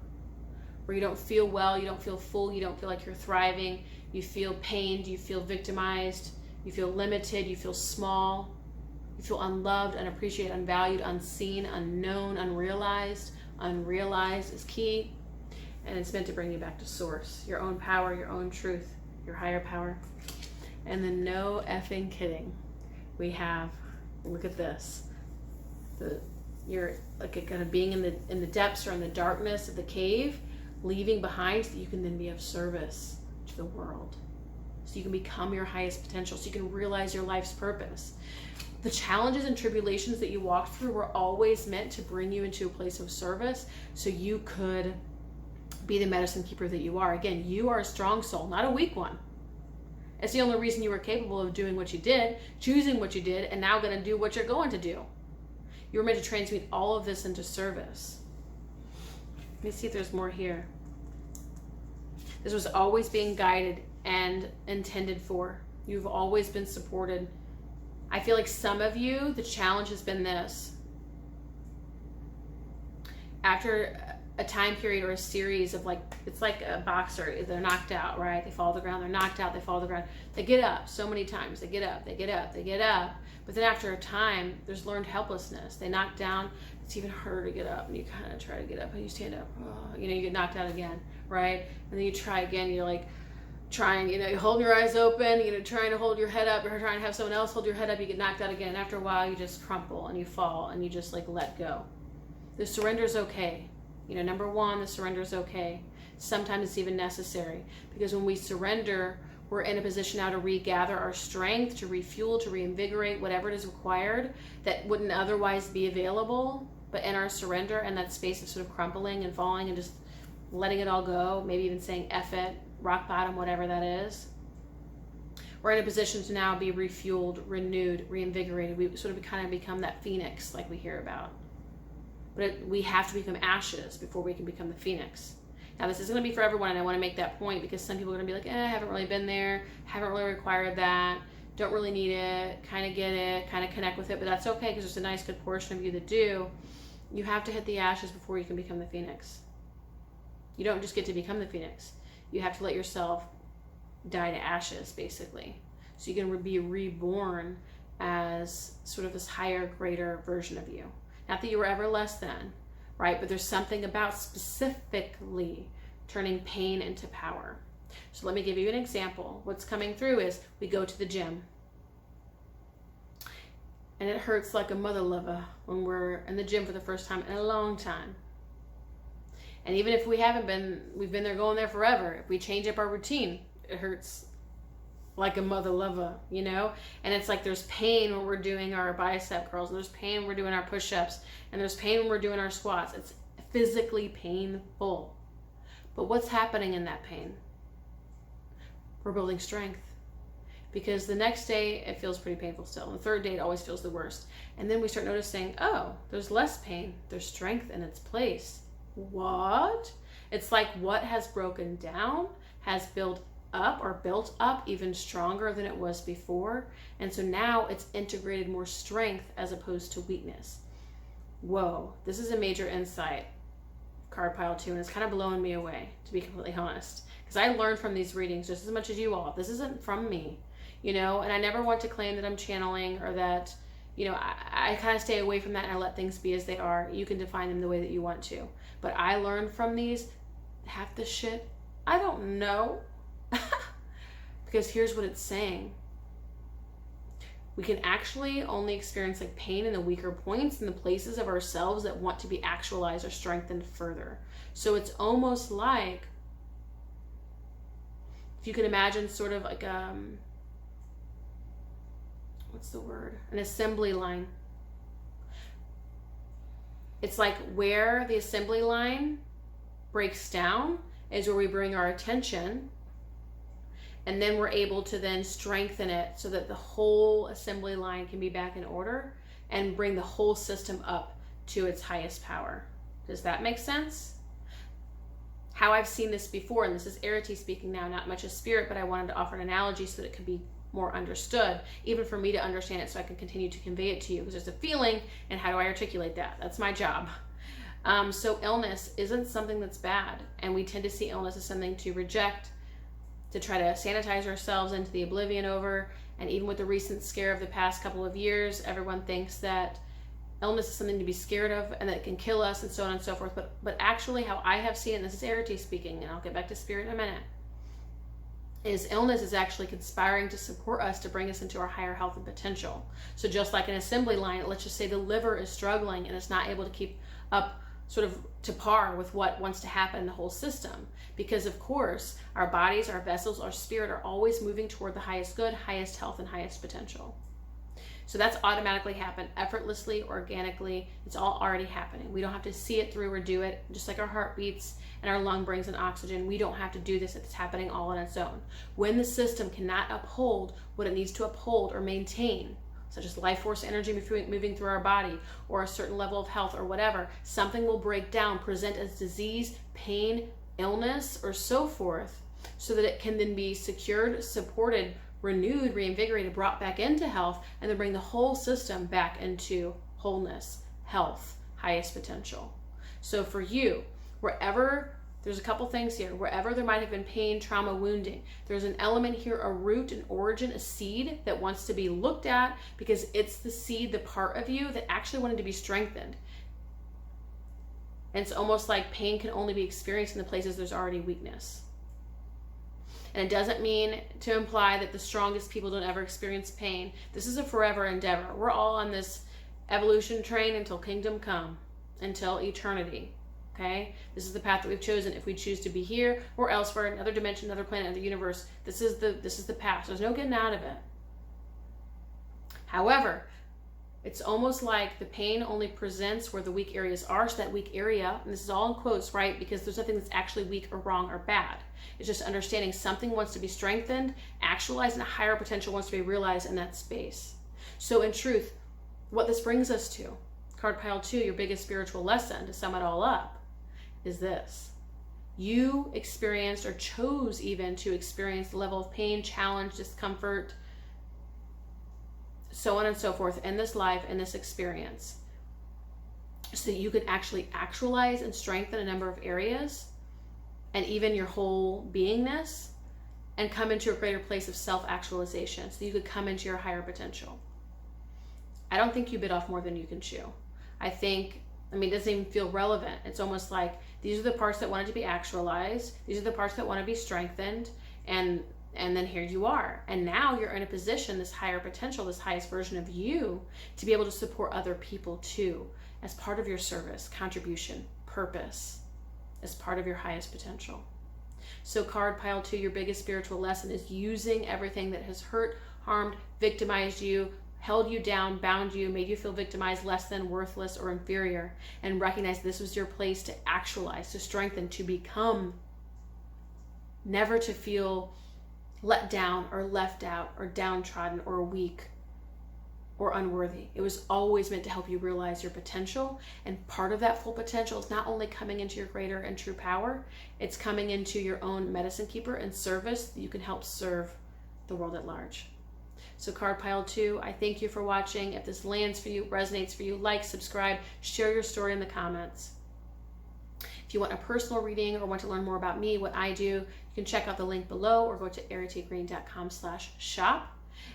where you don't feel well, you don't feel full, you don't feel like you're thriving, you feel pained, you feel victimized, you feel limited, you feel small, you feel unloved, unappreciated, unvalued, unseen, unknown, unrealized. Unrealized is key, and it's meant to bring you back to source, your own power, your own truth, your higher power. And then no effing kidding. We have, look at this, you're like kind of being in the depths or in the darkness of the cave, leaving behind so that you can then be of service to the world, so you can become your highest potential, so you can realize your life's purpose. The challenges and tribulations that you walked through were always meant to bring you into a place of service, so you could be the medicine keeper that you are. Again, you are a strong soul, not a weak one. It's the only reason you were capable of doing what you did, choosing what you did, and now going to do what you're going to do. You were meant to transmute all of this into service. Let me see if there's more here. This was always being guided and intended for. You've always been supported. I feel like some of you, the challenge has been this. after a time period or a series of like, it's like a boxer, they're knocked out, right? They fall to the ground, they're knocked out, they fall to the ground. They get up so many times, they get up, they get up, they get up. But then after a time, there's learned helplessness. They knock down, it's even harder to get up, and you kind of try to get up, and you stand up, you know, you get knocked out again, right? And then you try again, you're like trying, you know, you're holding your eyes open, you know, trying to hold your head up, or trying to have someone else hold your head up, you get knocked out again. And after a while, you just crumple, and you fall, and you just like let go. The surrender is okay. You know, number one, the surrender is okay. Sometimes it's even necessary, because when we surrender, we're in a position now to regather our strength, to refuel, to reinvigorate whatever it is required that wouldn't otherwise be available. But in our surrender and that space of sort of crumpling and falling and just letting it all go, maybe even saying F it, rock bottom, whatever that is, we're in a position to now be refueled, renewed, reinvigorated. We sort of kind of become that phoenix like we hear about. But we have to become ashes before we can become the phoenix. Now, this is going to be for everyone, and I want to make that point, because some people are going to be like, I haven't really been there, haven't really required that, don't really need it, kind of get it, kind of connect with it, but that's okay, because there's a nice good portion of you that do. You have to hit the ashes before you can become the phoenix. You don't just get to become the phoenix. You have to let yourself die to ashes, basically. So you can be reborn as sort of this higher, greater version of you. Not that you were ever less than, right? But there's something about specifically turning pain into power. So let me give you an example. What's coming through is we go to the gym, and it hurts like a mother lover when we're in the gym for the first time in a long time. And even if we haven't been, we've been there, going there forever, if we change up our routine, it hurts like a mother lover, you know? And it's like there's pain when we're doing our bicep curls, and there's pain when we're doing our push-ups, and there's pain when we're doing our squats. It's physically painful. But what's happening in that pain? We're building strength. Because the next day, it feels pretty painful still. And the third day, it always feels the worst. And then we start noticing, oh, there's less pain. There's strength in its place. What? It's like what has broken down has built up even stronger than it was before. And so now it's integrated more strength as opposed to weakness. Whoa, this is a major insight, card pile 2, and it's kind of blowing me away, to be completely honest, because I learned from these readings just as much as you all. This isn't from me, you know, and I never want to claim that I'm channeling or that, you know, I kind of stay away from that, and I let things be as they are. You can define them the way that you want to, but I learned from these. Half the shit I don't know. Because here's what it's saying. We can actually only experience like pain in the weaker points, in the places of ourselves that want to be actualized or strengthened further. So it's almost like, if you can imagine sort of like what's the word? An assembly line. It's like where the assembly line breaks down is where we bring our attention, and then we're able to then strengthen it so that the whole assembly line can be back in order and bring the whole system up to its highest power. Does that make sense? How I've seen this before, and this is Errity speaking now, not much as spirit, but I wanted to offer an analogy so that it could be more understood, even for me to understand it, so I can continue to convey it to you, because there's a feeling, and how do I articulate that? That's my job. So illness isn't something that's bad, and we tend to see illness as something to reject, to try to sanitize ourselves into the oblivion over. And even with the recent scare of the past couple of years, everyone thinks that illness is something to be scared of and that it can kill us and so on and so forth. But actually how I have seen it, and this is Errity speaking, and I'll get back to spirit in a minute, is illness is actually conspiring to support us to bring us into our higher health and potential. So just like an assembly line, let's just say the liver is struggling and it's not able to keep up sort of to par with what wants to happen in the whole system. Because of course, our bodies, our vessels, our spirit are always moving toward the highest good, highest health, and highest potential. So that's automatically happened, effortlessly, organically. It's all already happening. We don't have to see it through or do it. Just like our heart beats and our lung brings in oxygen, we don't have to do this. It's happening all on its own. When the system cannot uphold what it needs to uphold or maintain, such as life force energy moving through our body, or a certain level of health or whatever, something will break down, present as disease, pain, illness, or so forth, so that it can then be secured, supported, renewed, reinvigorated, brought back into health, and then bring the whole system back into wholeness, health, highest potential. So for you, wherever, there's a couple things here. Wherever there might have been pain, trauma, wounding, there's an element here, a root, an origin, a seed that wants to be looked at, because it's the seed, the part of you that actually wanted to be strengthened. And it's almost like pain can only be experienced in the places there's already weakness. And it doesn't mean to imply that the strongest people don't ever experience pain. This is a forever endeavor. We're all on this evolution train until kingdom come, until eternity. Okay? This is the path that we've chosen. If we choose to be here or elsewhere, another dimension, another planet, another universe, this is the path. There's no getting out of it. However, it's almost like the pain only presents where the weak areas are. So that weak area, and this is all in quotes, right? Because there's nothing that's actually weak or wrong or bad. It's just understanding something wants to be strengthened, actualized, and a higher potential wants to be realized in that space. So in truth, what this brings us to, card pile 2, your biggest spiritual lesson, to sum it all up, is this. You experienced, or chose even to experience, the level of pain, challenge, discomfort, so on and so forth in this life, in this experience, so that you could actually actualize and strengthen a number of areas and even your whole beingness, and come into a greater place of self-actualization, so you could come into your higher potential. I don't think you bit off more than you can chew. It doesn't even feel relevant. It's almost like these are the parts that wanted to be actualized. These are the parts that want to be strengthened. And then here you are. And now you're in a position, this higher potential, this highest version of you, to be able to support other people too, as part of your service, contribution, purpose, as part of your highest potential. So card pile 2, your biggest spiritual lesson, is using everything that has hurt, harmed, victimized you, held you down, bound you, made you feel victimized, less than, worthless, or inferior, and recognize this was your place to actualize, to strengthen, to become, never to feel let down or left out or downtrodden or weak or unworthy. It was always meant to help you realize your potential, and part of that full potential is not only coming into your greater and true power, it's coming into your own medicine keeper and service that you can help serve the world at large. So card pile 2, I thank you for watching. If this lands for you, resonates for you, like, subscribe, share your story in the comments. If you want a personal reading or want to learn more about me, what I do, you can check out the link below or go to erritygreen.com/shop.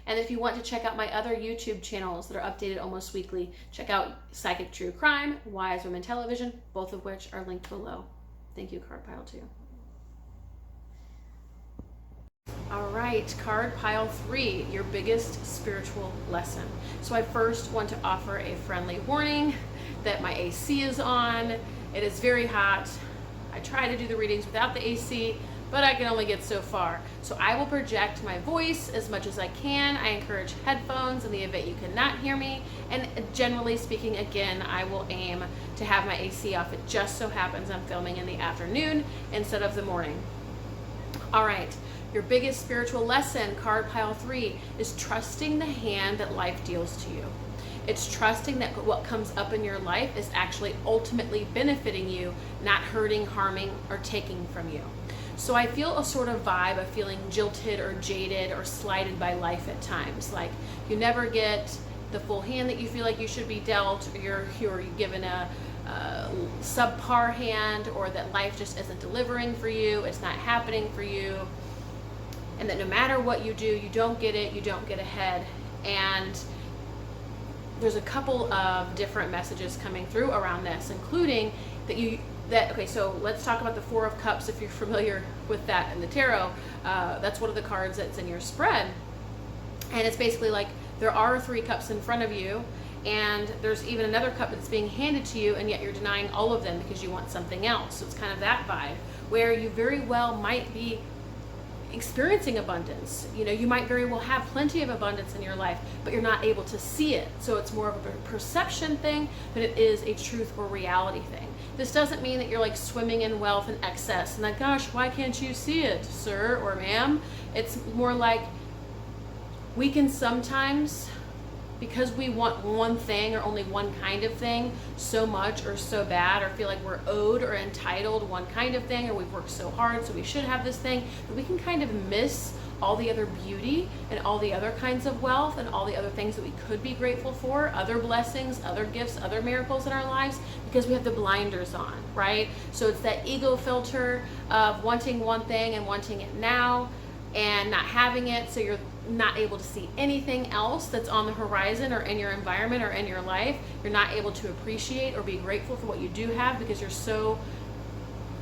And if you want to check out my other YouTube channels that are updated almost weekly, check out Psychic True Crime, Wise Women Television, both of which are linked below. Thank you, card pile 2. All right, card pile 3, your biggest spiritual lesson. So I first want to offer a friendly warning that my AC is on. It is very hot. I try to do the readings without the AC, but I can only get so far. So I will project my voice as much as I can. I encourage headphones in the event you cannot hear me. And generally speaking, again, I will aim to have my AC off. It just so happens I'm filming in the afternoon instead of the morning. All right. Your biggest spiritual lesson, card pile 3, is trusting the hand that life deals to you. It's trusting that what comes up in your life is actually ultimately benefiting you, not hurting, harming, or taking from you. So I feel a sort of vibe of feeling jilted or jaded or slighted by life at times. Like you never get the full hand that you feel like you should be dealt, or you're given a subpar hand, or that life just isn't delivering for you, it's not happening for you. And that no matter what you do, you don't get it, you don't get ahead. And there's a couple of different messages coming through around this, including okay, so let's talk about the 4 of Cups if you're familiar with that in the tarot. That's one of the cards that's in your spread. And it's basically like there are 3 cups in front of you, and there's even another cup that's being handed to you, and yet you're denying all of them because you want something else. So it's kind of that vibe, where you very well might be experiencing abundance. You know, you might very well have plenty of abundance in your life, but you're not able to see it. So it's more of a perception thing than it is a truth or reality thing. This doesn't mean that you're like swimming in wealth and excess and like, gosh, why can't you see it, sir or ma'am? It's more like we can sometimes, because we want one thing or only one kind of thing so much or so bad, or feel like we're owed or entitled one kind of thing, or we've worked so hard so we should have this thing, that we can kind of miss all the other beauty and all the other kinds of wealth and all the other things that we could be grateful for, other blessings, other gifts, other miracles in our lives, because we have the blinders on, right? So it's that ego filter of wanting one thing and wanting it now and not having it, so you're not able to see anything else that's on the horizon or in your environment or in your life. You're not able to appreciate or be grateful for what you do have because you're so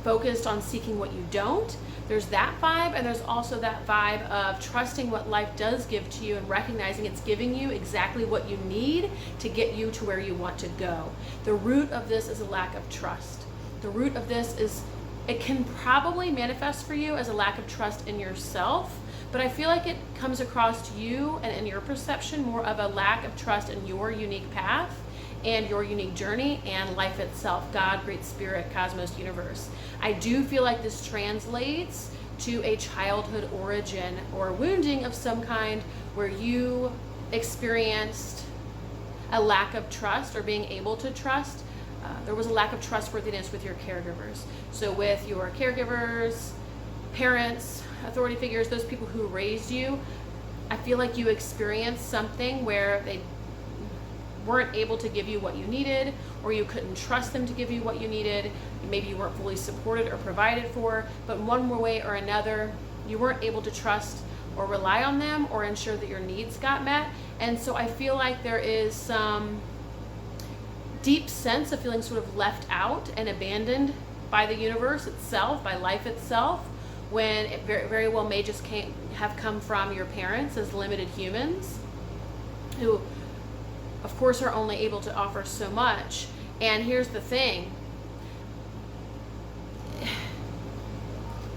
focused on seeking what you don't. There's that vibe, and there's also that vibe of trusting what life does give to you and recognizing it's giving you exactly what you need to get you to where you want to go. The root of this is a lack of trust. The root of this is, it can probably manifest for you as a lack of trust in yourself, but I feel like it comes across to you and in your perception more of a lack of trust in your unique path and your unique journey and life itself, God, Great Spirit, Cosmos, Universe. I do feel like this translates to a childhood origin or wounding of some kind where you experienced a lack of trust or being able to trust. There was a lack of trustworthiness with your caregivers. So with your caregivers, parents, authority figures, those people who raised you, I feel like you experienced something where they weren't able to give you what you needed, or you couldn't trust them to give you what you needed. Maybe you weren't fully supported or provided for, but in one way or another, you weren't able to trust or rely on them or ensure that your needs got met. And so I feel like there is some deep sense of feeling sort of left out and abandoned by the universe itself, by life itself, when it very well may just have come from your parents as limited humans who of course are only able to offer so much. And here's the thing,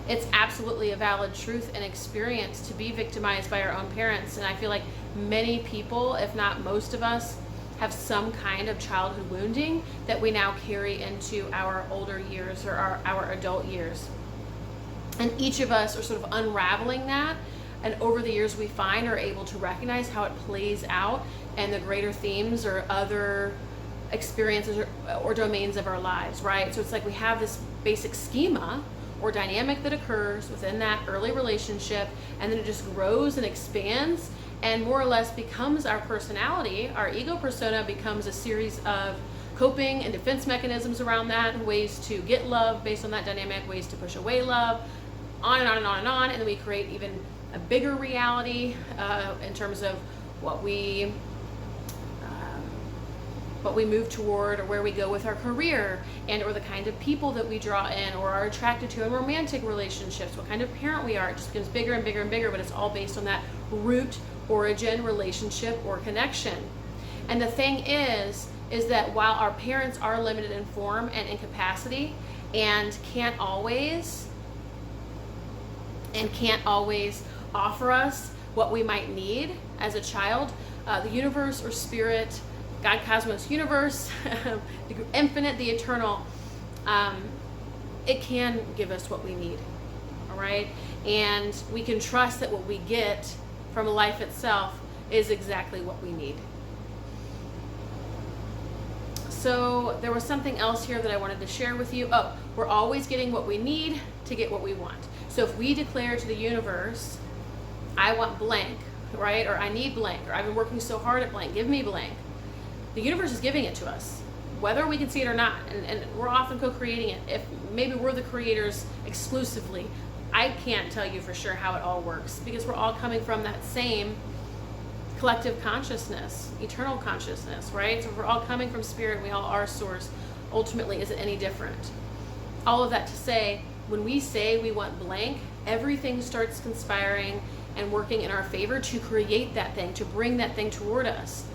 it's absolutely a valid truth and experience to be victimized by our own parents, and I feel like many people, if not most of us, have some kind of childhood wounding that we now carry into our older years or our adult years. And each of us are sort of unraveling that, and over the years we find are able to recognize how it plays out and the greater themes or other experiences or domains of our lives, right? So it's like we have this basic schema or dynamic that occurs within that early relationship, and then it just grows and expands and more or less becomes our personality. Our ego persona becomes a series of coping and defense mechanisms around that, ways to get love based on that dynamic, ways to push away love, on and on and on and on. And then we create even a bigger reality in terms of what we move toward, or where we go with our career, and or the kind of people that we draw in or are attracted to in romantic relationships, what kind of parent we are. It just becomes bigger and bigger and bigger, but it's all based on that root origin relationship or connection. And the thing is that while our parents are limited in form and in capacity and can't always offer us what we might need as a child, the universe or spirit, God, Cosmos, Universe, the infinite, the eternal, it can give us what we need, all right? And we can trust that what we get from life itself is exactly what we need. So there was something else here that I wanted to share with you. Oh, we're always getting what we need to get what we want. So if we declare to the universe, I want blank, right? Or I need blank, or I've been working so hard at blank, give me blank. The universe is giving it to us, whether we can see it or not. And we're often co-creating it. If maybe we're the creators exclusively, I can't tell you for sure how it all works, because we're all coming from that same collective consciousness, eternal consciousness, right? So if we're all coming from spirit, we all are source. Ultimately, is it any different? All of that to say, when we say we want blank, everything starts conspiring and working in our favor to create that thing, to bring that thing toward us.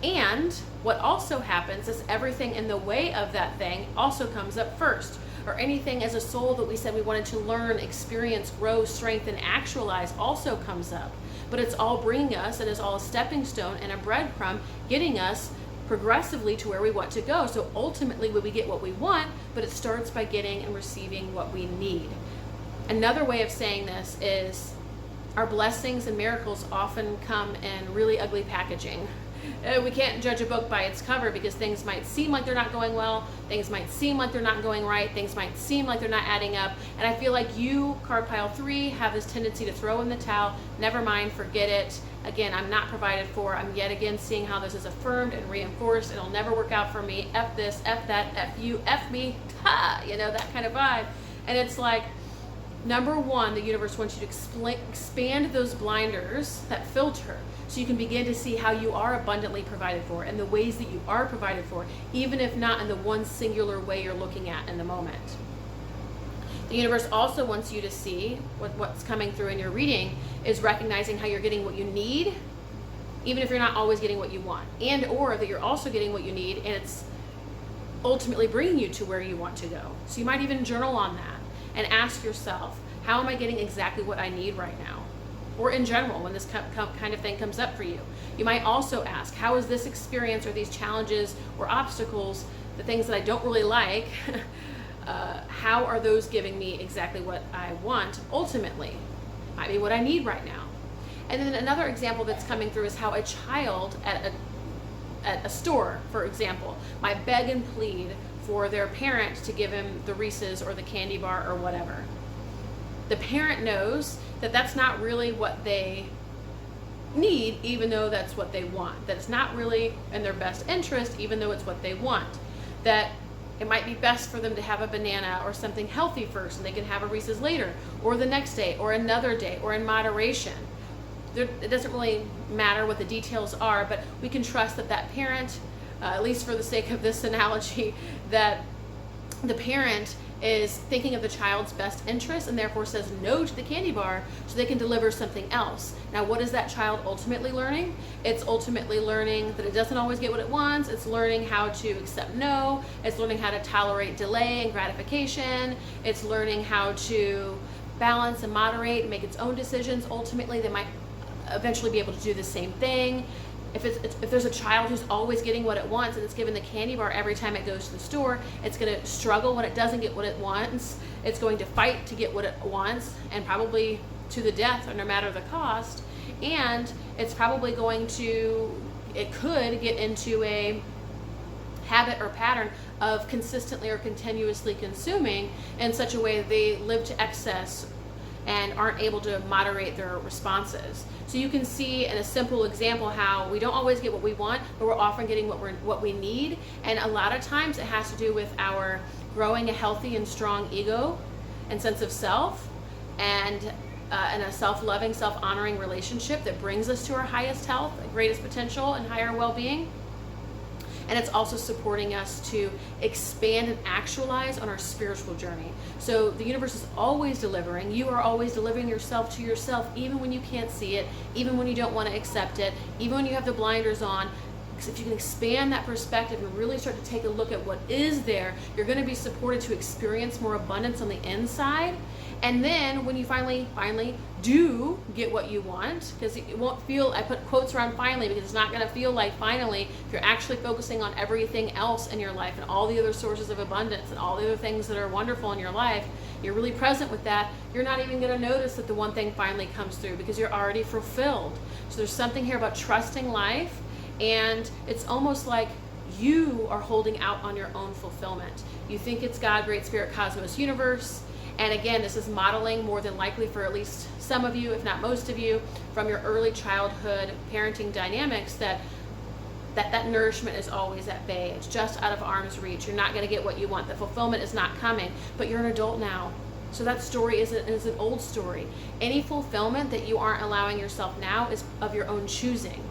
And what also happens is everything in the way of that thing also comes up first. Or anything as a soul that we said we wanted to learn, experience, grow, strengthen, actualize also comes up. But it's all bringing us, and is all a stepping stone and a breadcrumb, getting us progressively to where we want to go. So ultimately we get what we want, but it starts by getting and receiving what we need. Another way of saying this is our blessings and miracles often come in really ugly packaging. We can't judge a book by its cover, because things might seem like they're not going well, things might seem like they're not going right, things might seem like they're not adding up. And I feel like you, card pile 3, have this tendency to throw in the towel. Never mind, forget it. Again, I'm not provided for. I'm yet again seeing how this is affirmed and reinforced. It'll never work out for me. F this, F that, F you, F me. Ha! You know, that kind of vibe. And it's like, number one, the universe wants you to expand those blinders, that filter, so you can begin to see how you are abundantly provided for and the ways that you are provided for, even if not in the one singular way you're looking at in the moment. The universe also wants you to see what's coming through in your reading is recognizing how you're getting what you need, even if you're not always getting what you want, and or that you're also getting what you need and it's ultimately bringing you to where you want to go. So you might even journal on that and ask yourself, how am I getting exactly what I need right now? Or in general, when this kind of thing comes up for you. You might also ask, how is this experience or these challenges or obstacles, the things that I don't really like, how are those giving me exactly what I want ultimately? Might be what I need right now. And then another example that's coming through is how a child at a store, for example, might beg and plead for their parent to give him the Reese's or the candy bar or whatever. The parent knows that that's not really what they need, even though that's what they want. That it's not really in their best interest, even though it's what they want. That it might be best for them to have a banana or something healthy first, and they can have a Reese's later, or the next day, or another day, or in moderation. It doesn't really matter what the details are, but we can trust that that parent, at least for the sake of this analogy, that the parent is thinking of the child's best interest and therefore says no to the candy bar so they can deliver something else. Now, what is that child ultimately learning? It's ultimately learning that it doesn't always get what it wants. It's learning how to accept no. It's learning how to tolerate delay and gratification. It's learning how to balance and moderate and make its own decisions. Ultimately, they might eventually be able to do the same thing. If there's a child who's always getting what it wants and it's given the candy bar every time it goes to the store, it's going to struggle when it doesn't get what it wants. It's going to fight to get what it wants, and probably to the death, or no matter the cost. And it's probably it could get into a habit or pattern of consistently or continuously consuming in such a way that they live to excess and aren't able to moderate their responses. So you can see in a simple example how we don't always get what we want, but we're often getting what we need. And a lot of times it has to do with our growing a healthy and strong ego and sense of self, and a self-loving, self-honoring relationship that brings us to our highest health, greatest potential, and higher well-being. And it's also supporting us to expand and actualize on our spiritual journey. So the universe is always delivering. You are always delivering yourself to yourself, even when you can't see it, even when you don't want to accept it, even when you have the blinders on. Because if you can expand that perspective and really start to take a look at what is there, you're going to be supported to experience more abundance on the inside. And then when you finally do get what you want, because it won't feel, I put quotes around finally, because it's not going to feel like finally if you're actually focusing on everything else in your life and all the other sources of abundance and all the other things that are wonderful in your life, you're really present with that, you're not even going to notice that the one thing finally comes through, because you're already fulfilled. So there's something here about trusting life, and it's almost like you are holding out on your own fulfillment. You think it's God, Great Spirit, Cosmos, Universe. And again, this is modeling more than likely for at least some of you, if not most of you, from your early childhood parenting dynamics, that nourishment is always at bay. It's just out of arm's reach. You're not going to get what you want. The fulfillment is not coming, but you're an adult now. So that story is an old story. Any fulfillment that you aren't allowing yourself now is of your own choosing.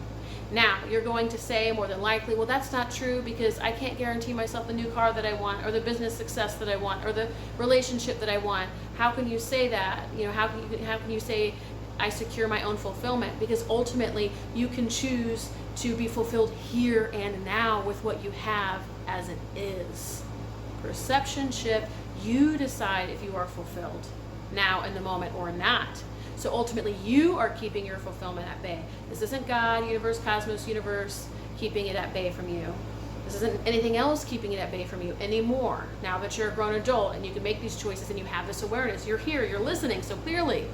Now, you're going to say more than likely, well, that's not true, because I can't guarantee myself the new car that I want, or the business success that I want, or the relationship that I want. How can you say that? You know, how can you say I secure my own fulfillment? Because ultimately, you can choose to be fulfilled here and now with what you have as it is. Perception shift. You decide if you are fulfilled now in the moment or not. So ultimately, you are keeping your fulfillment at bay. This isn't God, Universe, Cosmos, Universe keeping it at bay from you. This isn't anything else keeping it at bay from you anymore. Now that you're a grown adult and you can make these choices and you have this awareness, you're here, you're listening, so clearly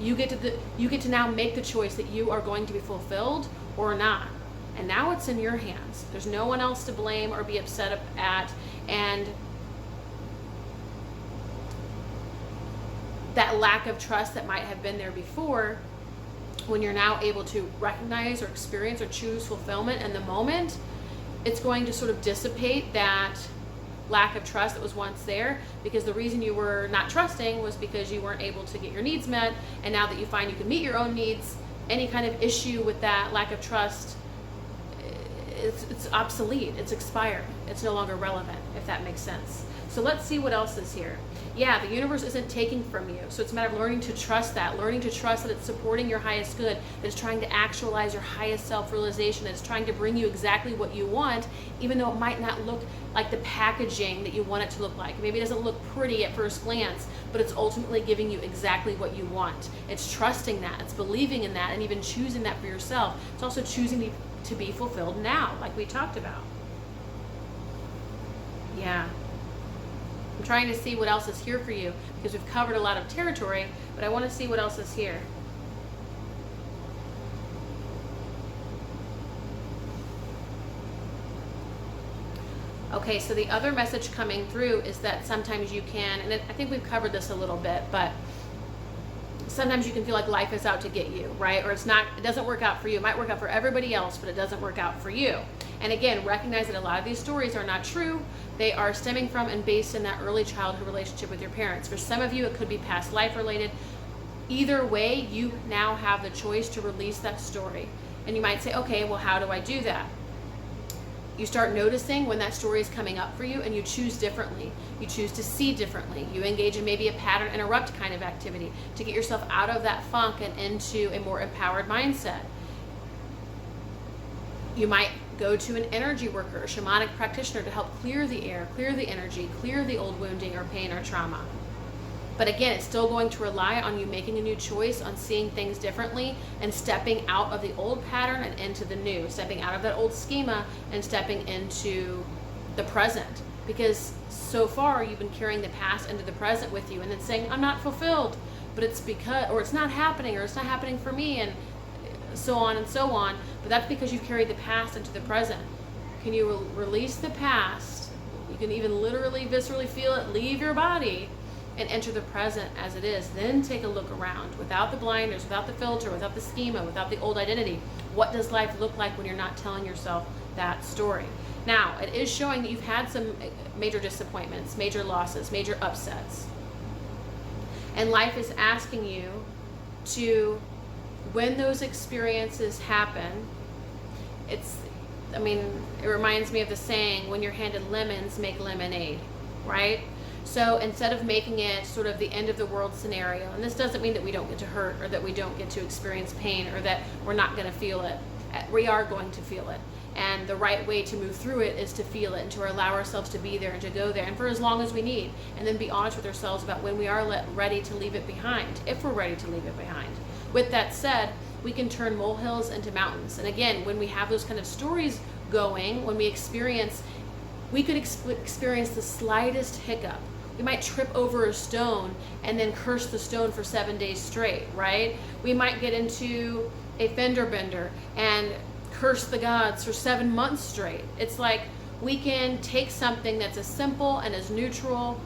you get to now make the choice that you are going to be fulfilled or not. And now it's in your hands. There's no one else to blame or be upset at. And that lack of trust that might have been there before, when you're now able to recognize or experience or choose fulfillment in the moment, it's going to sort of dissipate that lack of trust that was once there, because the reason you were not trusting was because you weren't able to get your needs met. And now that you find you can meet your own needs, any kind of issue with that lack of trust, it's obsolete, it's expired, it's no longer relevant, if that makes sense. So let's see what else is here. Yeah, the universe isn't taking from you. So it's a matter of learning to trust that, learning to trust that it's supporting your highest good, that it's trying to actualize your highest self-realization, that it's trying to bring you exactly what you want, even though it might not look like the packaging that you want it to look like. Maybe it doesn't look pretty at first glance, but it's ultimately giving you exactly what you want. It's trusting that, it's believing in that, and even choosing that for yourself. It's also choosing to be fulfilled now, like we talked about. Yeah. I'm trying to see what else is here for you, because we've covered a lot of territory, but I want to see what else is here. Okay, so the other message coming through is that sometimes you can, and I think we've covered this a little bit, but sometimes you can feel like life is out to get you, right? Or it doesn't work out for you. It might work out for everybody else, but it doesn't work out for you. And again, recognize that a lot of these stories are not true. They are stemming from and based in that early childhood relationship with your parents. For some of you, it could be past life related. Either way, you now have the choice to release that story. And you might say, okay, well, how do I do that? You start noticing when that story is coming up for you, and you choose differently. You choose to see differently. You engage in maybe a pattern interrupt kind of activity to get yourself out of that funk and into a more empowered mindset. You might go to an energy worker, a shamanic practitioner, to help clear the air, clear the energy, clear the old wounding or pain or trauma. But again, it's still going to rely on you making a new choice, on seeing things differently, and stepping out of the old pattern and into the new, stepping out of that old schema and stepping into the present. Because so far you've been carrying the past into the present with you and then saying, I'm not fulfilled, but it's because, or it's not happening, or it's not happening for me, and so on and so on. But that's because you've carried the past into the present. Can you release the past? You can even literally, viscerally feel it leave your body and enter the present as it is. Then take a look around without the blinders, without the filter, without the schema, without the old identity. What does life look like when you're not telling yourself that story? Now, it is showing that you've had some major disappointments, major losses, major upsets. And life is asking you to, when those experiences happen, it reminds me of the saying, when you're handed lemons, make lemonade, right? So instead of making it sort of the end of the world scenario, and this doesn't mean that we don't get to hurt or that we don't get to experience pain or that we're not going to feel it. We are going to feel it. And the right way to move through it is to feel it and to allow ourselves to be there and to go there, and for as long as we need. And then be honest with ourselves about when we are ready to leave it behind, if we're ready to leave it behind. With that said, we can turn molehills into mountains. And again, when we have those kind of stories going, when we could experience the slightest hiccup. We might trip over a stone and then curse the stone for 7 days straight, right? We might get into a fender bender and curse the gods for 7 months straight. It's like we can take something that's as simple and as neutral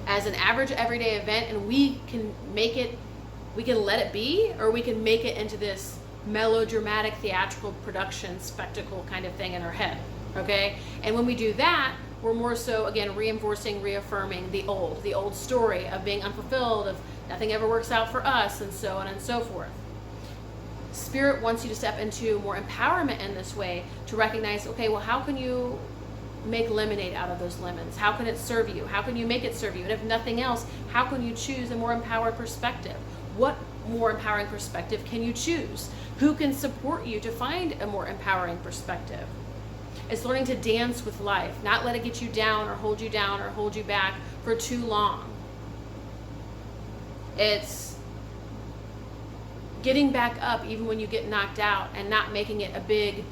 as an average everyday event, and we can let it be, or we can make it into this melodramatic theatrical production spectacle kind of thing in our head, okay? And when we do that, we're more so, again, reaffirming the old story of being unfulfilled, of nothing ever works out for us, and so on and so forth. Spirit wants you to step into more empowerment in this way, to recognize, okay, well, how can you make lemonade out of those lemons? How can it serve you? How can you make it serve you? And if nothing else, how can you choose a more empowered perspective? What more empowering perspective can you choose? Who can support you to find a more empowering perspective? It's learning to dance with life, not let it get you down or hold you back for too long. It's getting back up even when you get knocked out, and not making it a big,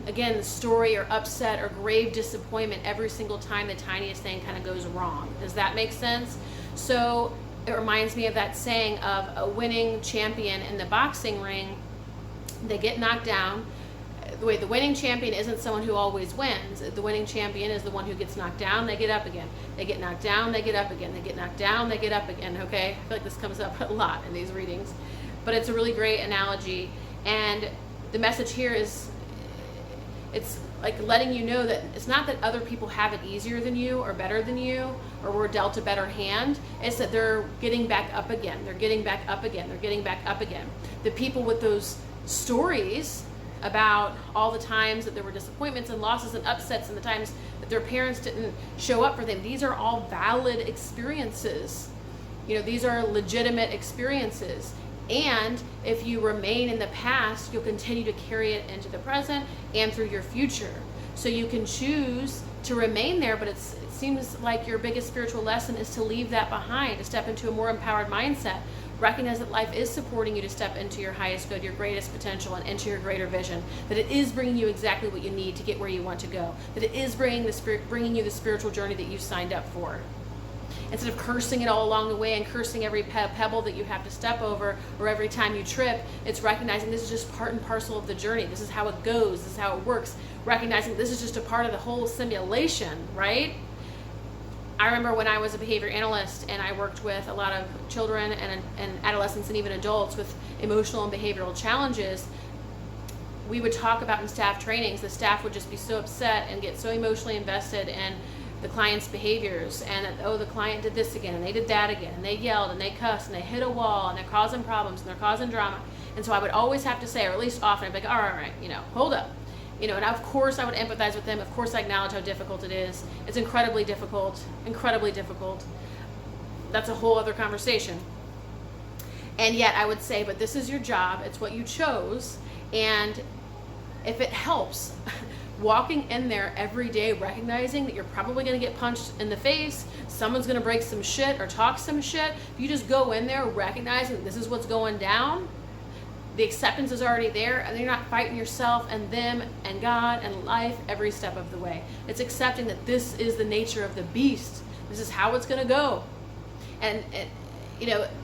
again, story or upset or grave disappointment every single time the tiniest thing kind of goes wrong. Does that make sense? So it reminds me of that saying of a winning champion in the boxing ring. They get knocked down, the winning champion isn't someone who always wins. The winning champion is the one who gets knocked down, they get up again. They get knocked down, they get up again. They get knocked down, they get up again, okay? I feel like this comes up a lot in these readings. But it's a really great analogy. And the message here is, it's like letting you know that it's not that other people have it easier than you or better than you or were dealt a better hand. It's that they're getting back up again. They're getting back up again. They're getting back up again. The people with those stories about all the times that there were disappointments and losses and upsets and the times that their parents didn't show up for them, these are all valid experiences. You know, these are legitimate experiences. And if you remain in the past, you'll continue to carry it into the present and through your future. So you can choose to remain there, but it seems like your biggest spiritual lesson is to leave that behind, to step into a more empowered mindset. Recognize that life is supporting you to step into your highest good, your greatest potential, and into your greater vision. That it is bringing you exactly what you need to get where you want to go. That it is bringing you the spiritual journey that you signed up for. Instead of cursing it all along the way and cursing every pebble that you have to step over or every time you trip, it's recognizing this is just part and parcel of the journey. This is how it goes. This is how it works. Recognizing this is just a part of the whole simulation, right? I remember when I was a behavior analyst and I worked with a lot of children and adolescents and even adults with emotional and behavioral challenges, we would talk about in staff trainings, the staff would just be so upset and get so emotionally invested in the client's behaviors and that, oh, the client did this again and they did that again and they yelled and they cussed and they hit a wall and they're causing problems and they're causing drama. And so I would always have to say, or at least often, I'd be like, all right, hold up. And of course I would empathize with them. Of course I acknowledge how difficult it is. It's incredibly difficult, incredibly difficult. That's a whole other conversation. And yet I would say, but this is your job. It's what you chose. And if it helps, walking in there every day, recognizing that you're probably going to get punched in the face, someone's going to break some shit or talk some shit. If you just go in there recognizing that this is what's going down, the acceptance is already there, and you're not fighting yourself and them and God and life every step of the way. It's accepting that this is the nature of the beast. This is how it's going to go. And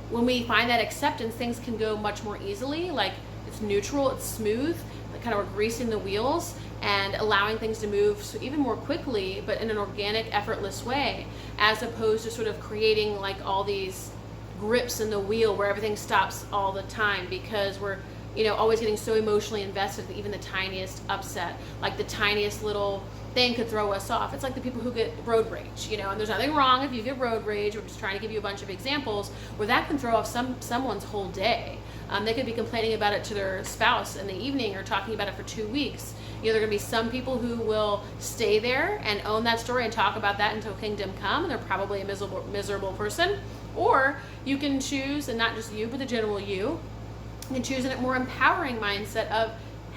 when we find that acceptance, things can go much more easily. Like, it's neutral, it's smooth, like kind of we're greasing the wheels and allowing things to move even more quickly, but in an organic, effortless way, as opposed to sort of creating like all these grips in the wheel where everything stops all the time because we're always getting so emotionally invested that even the tiniest upset, like the tiniest little thing, could throw us off. It's like the people who get road rage, and there's nothing wrong if you get road rage. We're just trying to give you a bunch of examples where that can throw off someone's whole day. They could be complaining about it to their spouse in the evening or talking about it for 2 weeks. There are going to be some people who will stay there and own that story and talk about that until kingdom come, and they're probably a miserable person. Or you can choose, and not just you, but the general you can choose a more empowering mindset of,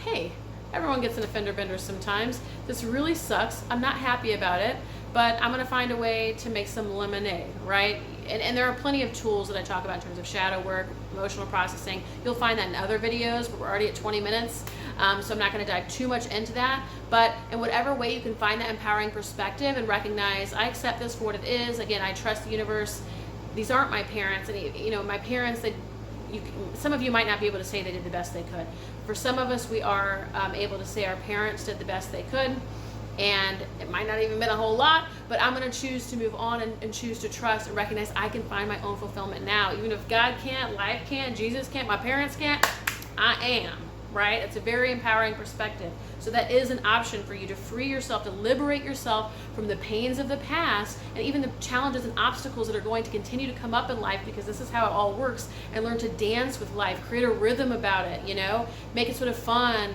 hey, everyone gets an offender bender sometimes. This really sucks. I'm not happy about it, but I'm going to find a way to make some lemonade, right? And there are plenty of tools that I talk about in terms of shadow work, emotional processing. You'll find that in other videos, but we're already at 20 minutes, so I'm not going to dive too much into that. But in whatever way you can find that empowering perspective and recognize, I accept this for what it is. Again, I trust the universe. These aren't my parents, and my parents, some of you might not be able to say they did the best they could. For some of us, we are able to say our parents did the best they could, and it might not even been a whole lot, but I'm going to choose to move on and choose to trust and recognize I can find my own fulfillment now. Even if God can't, life can't, Jesus can't, my parents can't, I am, right? It's a very empowering perspective. So that is an option for you to free yourself, to liberate yourself from the pains of the past and even the challenges and obstacles that are going to continue to come up in life, because this is how it all works, and learn to dance with life, create a rhythm about it, make it sort of fun,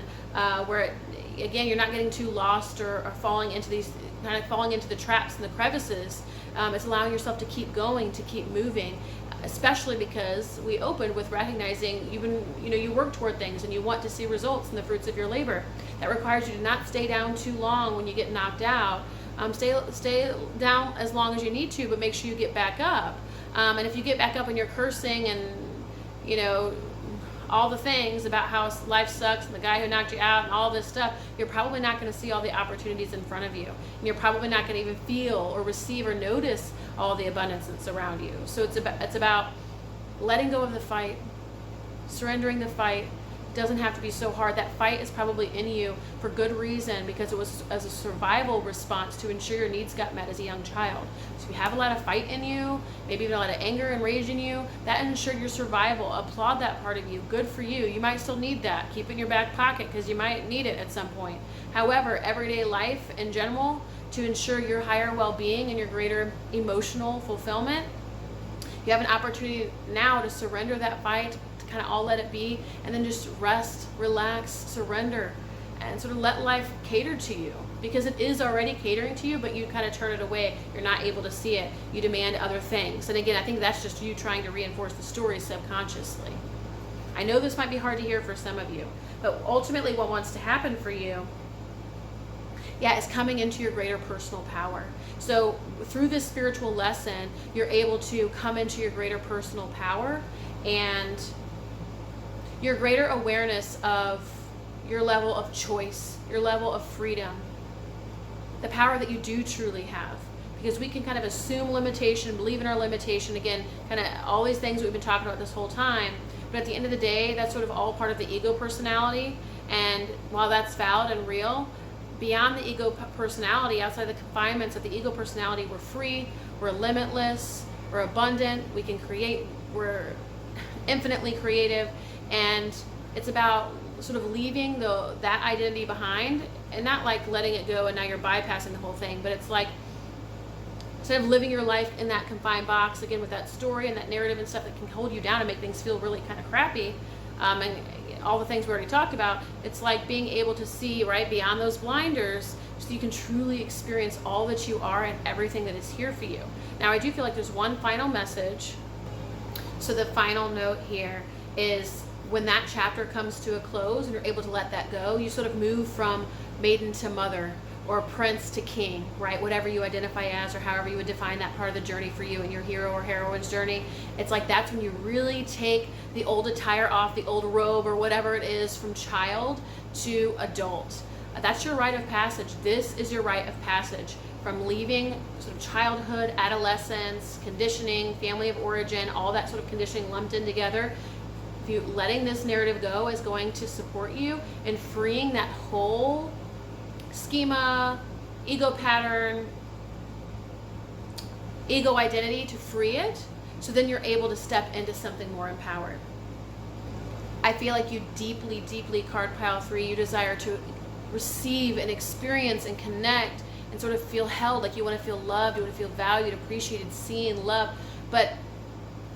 where again, you're not getting too lost or falling into the traps and the crevices. It's allowing yourself to keep going, to keep moving, especially because we opened with recognizing you work toward things and you want to see results in the fruits of your labor. That requires you to not stay down too long when you get knocked out. Stay down as long as you need to, but make sure you get back up. And if you get back up and you're cursing and all the things about how life sucks and the guy who knocked you out and all this stuff, you're probably not going to see all the opportunities in front of you. And you're probably not going to even feel or receive or notice all the abundance that's around you. So it's about letting go of the fight, surrendering the fight, doesn't have to be so hard. That fight is probably in you for good reason, because it was as a survival response to ensure your needs got met as a young child. So if you have a lot of fight in you, maybe even a lot of anger and rage in you, that ensured your survival. Applaud that part of you. Good for you. You might still need that. Keep it in your back pocket because you might need it at some point. However, everyday life in general, to ensure your higher well-being and your greater emotional fulfillment, you have an opportunity now to surrender that fight, to kind of all let it be, and then just rest, relax, surrender, and sort of let life cater to you, because it is already catering to you, but you kind of turn it away. You're not able to see it. You demand other things. And again, I think that's just you trying to reinforce the story subconsciously. I know this might be hard to hear for some of you, but ultimately what wants to happen for you, is coming into your greater personal power. So through this spiritual lesson, you're able to come into your greater personal power and your greater awareness of your level of choice, your level of freedom, the power that you do truly have. Because we can kind of assume limitation, believe in our limitation, again, kind of all these things we've been talking about this whole time. But at the end of the day, that's sort of all part of the ego personality. And while that's valid and real, beyond the ego personality, outside the confinements of the ego personality, we're free, we're limitless, we're abundant, we can create, we're infinitely creative. And it's about sort of leaving that identity behind, and not like letting it go and now you're bypassing the whole thing, but it's like instead of living your life in that confined box, again, with that story and that narrative and stuff that can hold you down and make things feel really kind of crappy, and all the things we already talked about, it's like being able to see right beyond those blinders so you can truly experience all that you are and everything that is here for you. Now, I do feel like there's one final message. So the final note here is when that chapter comes to a close and you're able to let that go, you sort of move from maiden to mother, or prince to king, right? Whatever you identify as, or however you would define that part of the journey for you in your hero or heroine's journey. It's like that's when you really take the old attire off, the old robe or whatever it is, from child to adult. That's your rite of passage. This is your rite of passage from leaving sort of childhood, adolescence, conditioning, family of origin, all that sort of conditioning lumped in together. If you letting this narrative go is going to support you in freeing that whole schema, ego pattern, ego identity, to free it, so then you're able to step into something more empowered. I feel like you deeply, deeply, card pile 3, you desire to receive and experience and connect and sort of feel held, like you want to feel loved, you want to feel valued, appreciated, seen, loved. But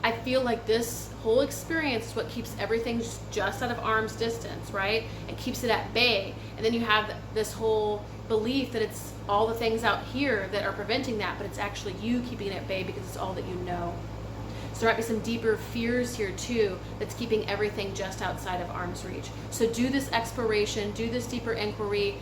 I feel like this whole experience is what keeps everything just out of arm's distance, right? It keeps it at bay. And then you have this whole belief that it's all the things out here that are preventing that, but it's actually you keeping it at bay because it's all that you know. So there might be some deeper fears here too that's keeping everything just outside of arm's reach. So do this exploration, do this deeper inquiry.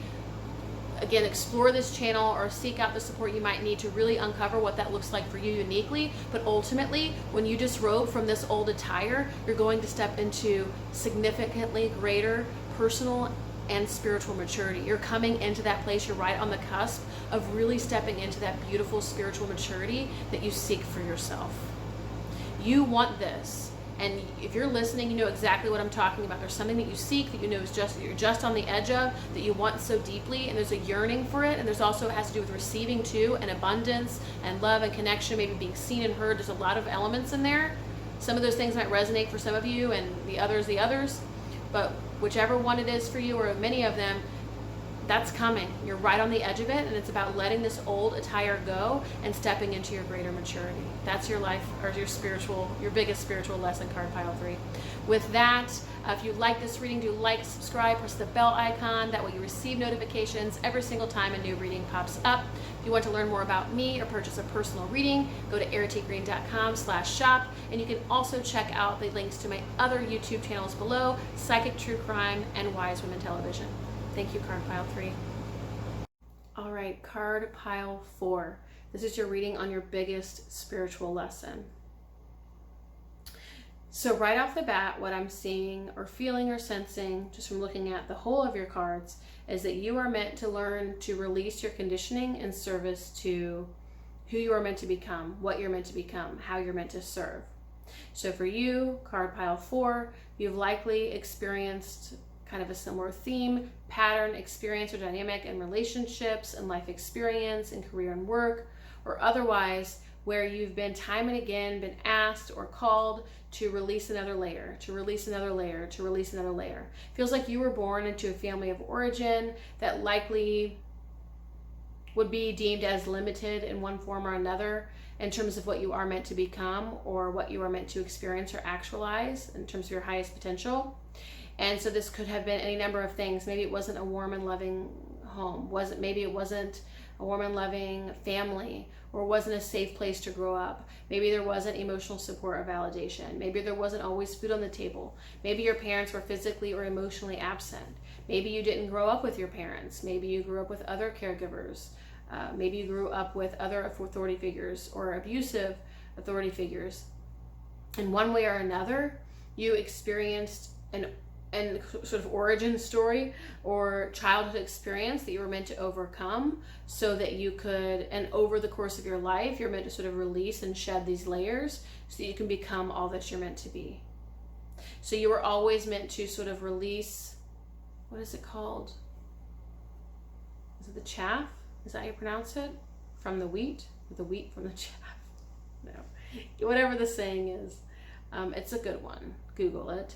Again, explore this channel or seek out the support you might need to really uncover what that looks like for you uniquely. But ultimately, when you disrobe from this old attire, you're going to step into significantly greater personal and spiritual maturity. You're coming into that place, you're right on the cusp of really stepping into that beautiful spiritual maturity that you seek for yourself. You want this. And if you're listening, you know exactly what I'm talking about. There's something that you seek that you know is just, you're just on the edge of, that you want so deeply, and there's a yearning for it, and there's also, it has to do with receiving too, and abundance, and love, and connection, maybe being seen and heard. There's a lot of elements in there. Some of those things might resonate for some of you, and the others, but whichever one it is for you, or many of them, that's coming. You're right on the edge of it, and it's about letting this old attire go and stepping into your greater maturity. That's your life, or your biggest spiritual lesson, card pile 3. With that, if you like this reading, do like, subscribe, press the bell icon. That way you receive notifications every single time a new reading pops up. If you want to learn more about me or purchase a personal reading, go to erritygreen.com/shop, and you can also check out the links to my other YouTube channels below, Psychic True Crime and Wise Women Television. Thank you, card pile 3. All right, card pile 4. This is your reading on your biggest spiritual lesson. So right off the bat, what I'm seeing or feeling or sensing, just from looking at the whole of your cards, is that you are meant to learn to release your conditioning in service to who you are meant to become, what you're meant to become, how you're meant to serve. So for you, card pile 4, you've likely experienced kind of a similar theme, pattern, experience, or dynamic in relationships and life experience and career and work, or otherwise where you've been time and again been asked or called to release another layer, to release another layer, to release another layer. Feels like you were born into a family of origin that likely would be deemed as limited in one form or another in terms of what you are meant to become or what you are meant to experience or actualize in terms of your highest potential. And so this could have been any number of things. Maybe it wasn't a warm and loving home. Maybe it wasn't a warm and loving family, or wasn't a safe place to grow up. Maybe there wasn't emotional support or validation. Maybe there wasn't always food on the table. Maybe your parents were physically or emotionally absent. Maybe you didn't grow up with your parents. Maybe you grew up with other caregivers. Maybe you grew up with other authority figures or abusive authority figures. In one way or another, you experienced an sort of origin story or childhood experience that you were meant to overcome so that you could, and over the course of your life, you're meant to sort of release and shed these layers so that you can become all that you're meant to be. So you were always meant to sort of release, what is it called? Is it the chaff? Is that how you pronounce it? From the wheat? Or the wheat from the chaff? No. Whatever the saying is. It's a good one. Google it.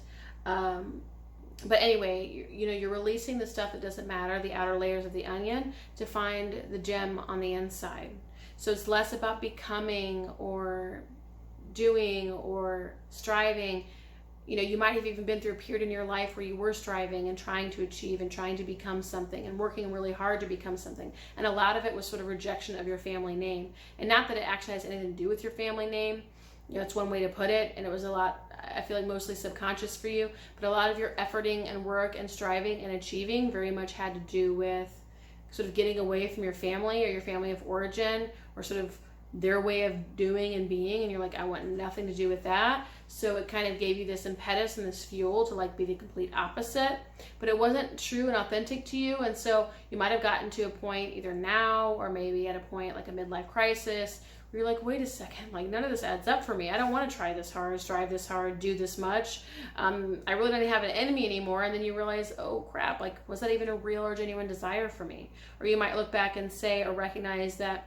But anyway, you're releasing the stuff that doesn't matter, the outer layers of the onion, to find the gem on the inside. So it's less about becoming or doing or striving. You might have even been through a period in your life where you were striving and trying to achieve and trying to become something and working really hard to become something. And a lot of it was sort of rejection of your family name. And not that it actually has anything to do with your family name. It's one way to put it, and it was a lot, I feel like, mostly subconscious for you, but a lot of your efforting and work and striving and achieving very much had to do with sort of getting away from your family or your family of origin or sort of their way of doing and being, and you're like, I want nothing to do with that. So it kind of gave you this impetus and this fuel to like be the complete opposite, but it wasn't true and authentic to you. And so you might have gotten to a point either now or maybe at a point like a midlife crisis where you're like, wait a second, like none of this adds up for me. I don't want to try this hard, strive this hard, do this much. I really don't have an enemy anymore. And then you realize, oh crap, like was that even a real or genuine desire for me? Or you might look back and say or recognize that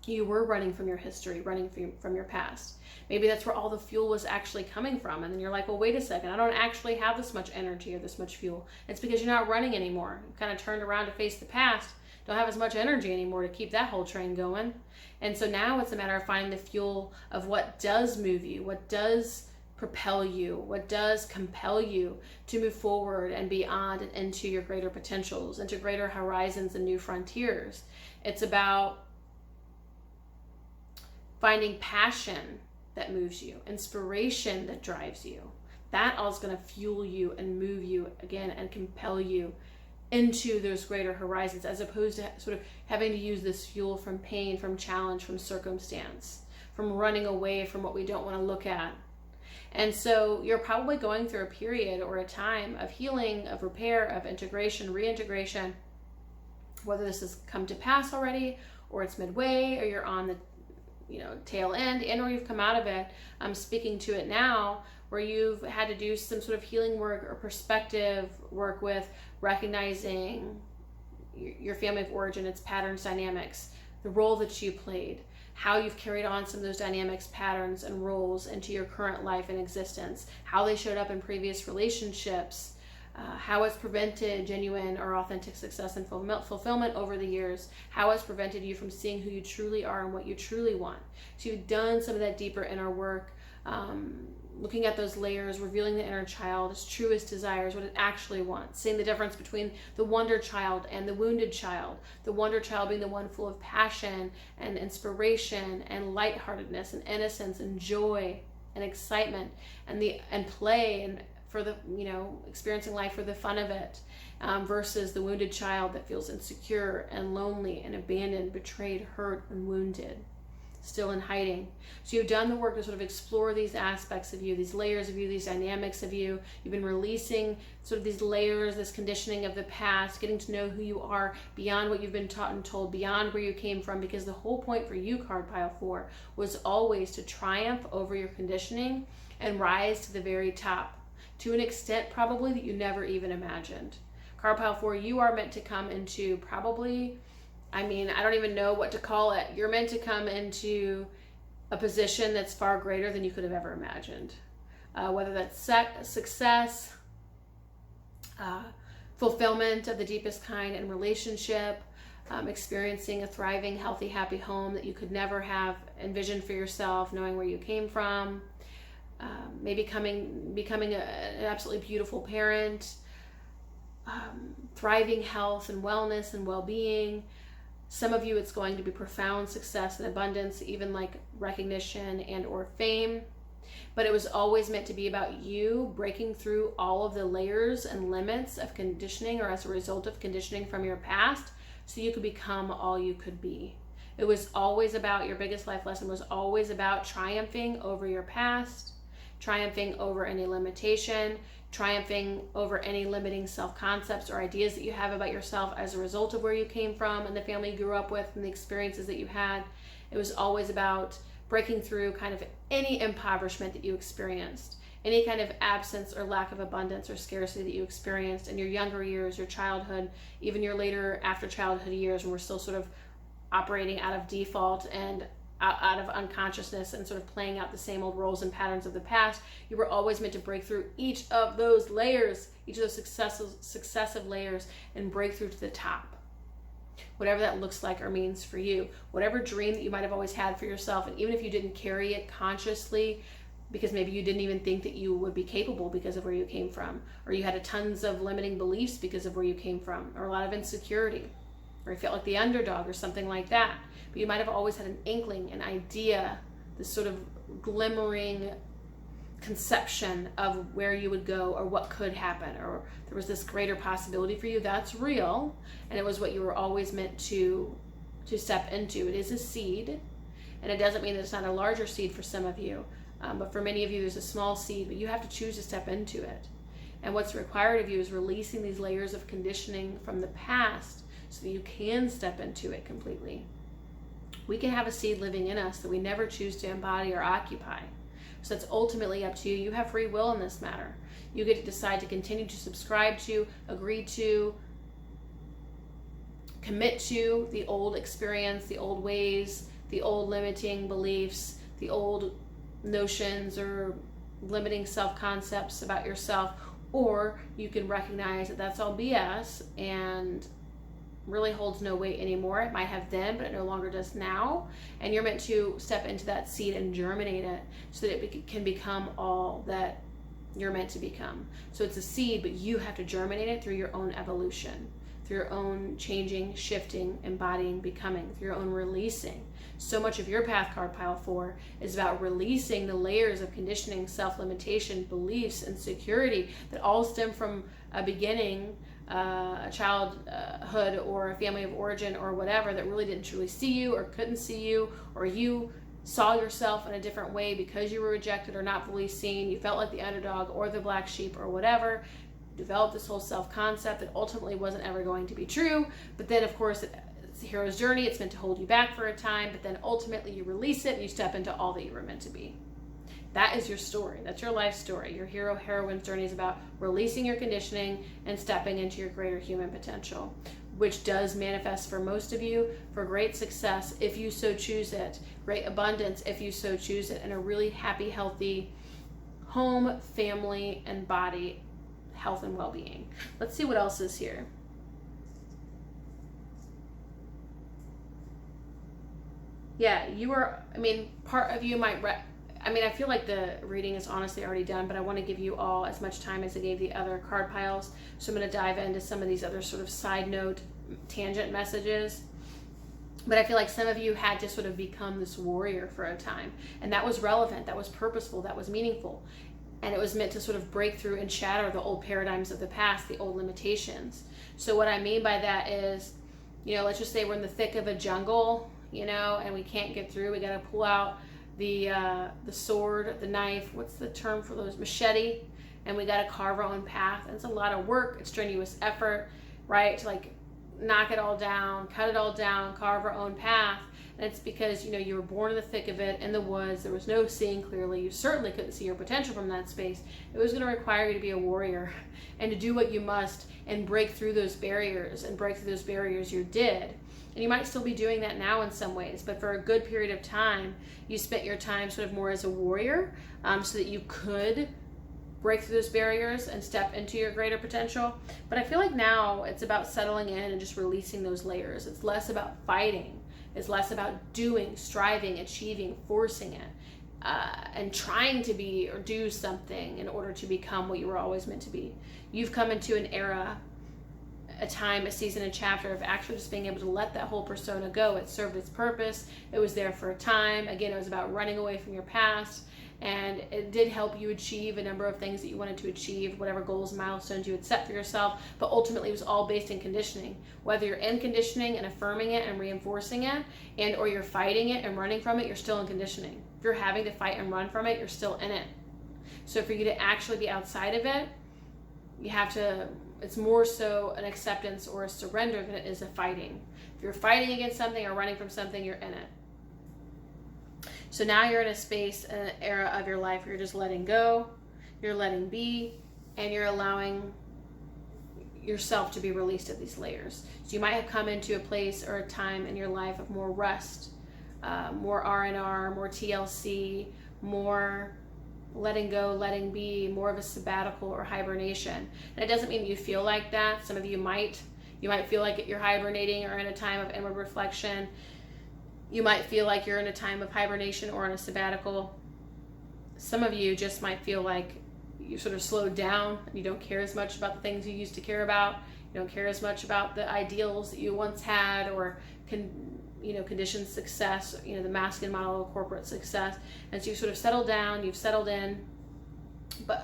you were running from your history, running from your past. Maybe that's where all the fuel was actually coming from. And then you're like, well, wait a second, I don't actually have this much energy or this much fuel. It's because you're not running anymore. You kind of turned around to face the past, don't have as much energy anymore to keep that whole train going. And so now it's a matter of finding the fuel of what does move you, what does propel you, what does compel you to move forward and beyond and into your greater potentials, into greater horizons and new frontiers. It's about finding passion that moves you, inspiration that drives you. That all is going to fuel you and move you again and compel you into those greater horizons, as opposed to sort of having to use this fuel from pain, from challenge, from circumstance, from running away from what we don't want to look at. And so you're probably going through a period or a time of healing, of repair, of integration, reintegration, whether this has come to pass already or it's midway or you're on the tail end, and or you've come out of it. I'm speaking to it now, where you've had to do some sort of healing work or perspective work with recognizing your family of origin, its patterns, dynamics, the role that you played, how you've carried on some of those dynamics, patterns, and roles into your current life and existence, how they showed up in previous relationships, how it's prevented genuine or authentic success and fulfillment over the years, how it's prevented you from seeing who you truly are and what you truly want. So you've done some of that deeper inner work, looking at those layers, revealing the inner child, its truest desires, what it actually wants, seeing the difference between the wonder child and the wounded child. The wonder child being the one full of passion and inspiration and lightheartedness and innocence and joy and excitement and play and for the experiencing life for the fun of it, versus the wounded child that feels insecure and lonely and abandoned, betrayed, hurt, and wounded. still in hiding. So you've done the work to sort of explore these aspects of you, these layers of you, these dynamics of you. You've been releasing sort of these layers, this conditioning of the past, getting to know who you are beyond what you've been taught and told, beyond where you came from, because the whole point for you, card pile 4, was always to triumph over your conditioning and rise to the very top, to an extent probably that you never even imagined. Card pile 4, you are meant to come into probably, I don't even know what to call it. You're meant to come into a position that's far greater than you could have ever imagined. Whether that's success, fulfillment of the deepest kind in relationship, experiencing a thriving, healthy, happy home that you could never have envisioned for yourself, knowing where you came from, maybe becoming an absolutely beautiful parent, thriving health and wellness and well-being. Some of you, it's going to be profound success and abundance, even like recognition and or fame. But it was always meant to be about you breaking through all of the layers and limits of conditioning, or as a result of conditioning from your past, so you could become all you could be. It was always about, your biggest life lesson was always about triumphing over your past, triumphing over any limitation, triumphing over any limiting self-concepts or ideas that you have about yourself as a result of where you came from and the family you grew up with and the experiences that you had. It was always about breaking through kind of any impoverishment that you experienced, any kind of absence or lack of abundance or scarcity that you experienced in your younger years, your childhood, even your later after childhood years, when we're still sort of operating out of default and out of unconsciousness and sort of playing out the same old roles and patterns of the past. You were always meant to break through each of those layers, each of those successive layers, and break through to the top. Whatever that looks like or means for you. Whatever dream that you might have always had for yourself, and even if you didn't carry it consciously, because maybe you didn't even think that you would be capable because of where you came from, or you had tons of limiting beliefs because of where you came from, or a lot of insecurity, or you felt like the underdog or something like that. But you might have always had an inkling, an idea, this sort of glimmering conception of where you would go or what could happen, or there was this greater possibility for you. That's real, and it was what you were always meant to step into. It is a seed, and it doesn't mean that it's not a larger seed for some of you, but for many of you there's a small seed, but you have to choose to step into it. And what's required of you is releasing these layers of conditioning from the past so that you can step into it completely. We can have a seed living in us that we never choose to embody or occupy. So that's ultimately up to you. You have free will in this matter. You get to decide to continue to subscribe to, agree to, commit to the old experience, the old ways, the old limiting beliefs, the old notions or limiting self-concepts about yourself, or you can recognize that that's all BS and really holds no weight anymore. It might have then, but it no longer does now. And you're meant to step into that seed and germinate it so that it can become all that you're meant to become. So it's a seed, but you have to germinate it through your own evolution, through your own changing, shifting, embodying, becoming, through your own releasing. So much of your path, card pile 4, is about releasing the layers of conditioning, self-limitation, beliefs, and security that all stem from a beginning, a childhood or a family of origin or whatever that really didn't truly see you or couldn't see you, or you saw yourself in a different way because you were rejected or not fully seen. You felt like the underdog or the black sheep or whatever. Developed this whole self-concept that ultimately wasn't ever going to be true. But then, of course, it's the hero's journey. It's meant to hold you back for a time, but then ultimately you release it and you step into all that you were meant to be. That is your story. That's your life story. Your hero-heroine's journey is about releasing your conditioning and stepping into your greater human potential, which does manifest for most of you for great success if you so choose it, great abundance if you so choose it, and a really happy, healthy home, family, and body, health and well-being. Let's see what else is here. Yeah, you are, part of you might, I feel like the reading is honestly already done, but I want to give you all as much time as I gave the other card piles. So I'm going to dive into some of these other sort of side note tangent messages. But I feel like some of you had to sort of become this warrior for a time. And that was relevant, that was purposeful, that was meaningful. And it was meant to sort of break through and shatter the old paradigms of the past, the old limitations. So what I mean by that is, let's just say we're in the thick of a jungle and we can't get through. We got to pull out the sword, the knife, what's the term for those, machete, and we got to carve our own path. And it's a lot of work, it's strenuous effort, right, to like knock it all down, cut it all down, carve our own path. And it's because you were born in the thick of it, in the woods. There was no seeing clearly. You certainly couldn't see your potential from that space. It was going to require you to be a warrior and to do what you must and break through those barriers. And break through those barriers you did. And you might still be doing that now in some ways, but for a good period of time, you spent your time sort of more as a warrior, so that you could break through those barriers and step into your greater potential. But I feel like now it's about settling in and just releasing those layers. It's less about fighting. It's less about doing, striving, achieving, forcing it, and trying to be or do something in order to become what you were always meant to be. You've come into an era, a time, a season, a chapter of actually just being able to let that whole persona go. It served its purpose. It was there for a time. Again, it was about running away from your past, and it did help you achieve a number of things that you wanted to achieve, whatever goals, milestones you had set for yourself. But ultimately, it was all based in conditioning. Whether you're in conditioning and affirming it and reinforcing it, and or you're fighting it and running from it, you're still in conditioning. If you're having to fight and run from it, you're still in it. So for you to actually be outside of it, you have to, it's more so an acceptance or a surrender than it is a fighting. If you're fighting against something or running from something, you're in it. So now you're in a space, an era of your life where you're just letting go, you're letting be, and you're allowing yourself to be released of these layers. So you might have come into a place or a time in your life of more rest, more R&R, more TLC, more letting go, letting be, more of a sabbatical or hibernation. And it doesn't mean you feel like that. Some of you might feel like you're hibernating or in a time of inward reflection. You might feel like you're in a time of hibernation or in a sabbatical. Some of you just might feel like you sort of slowed down. You don't care as much about the things you used to care about. You don't care as much about the ideals that you once had, or conditioned success, the masculine model of corporate success. And so you sort of settled down, you've settled in.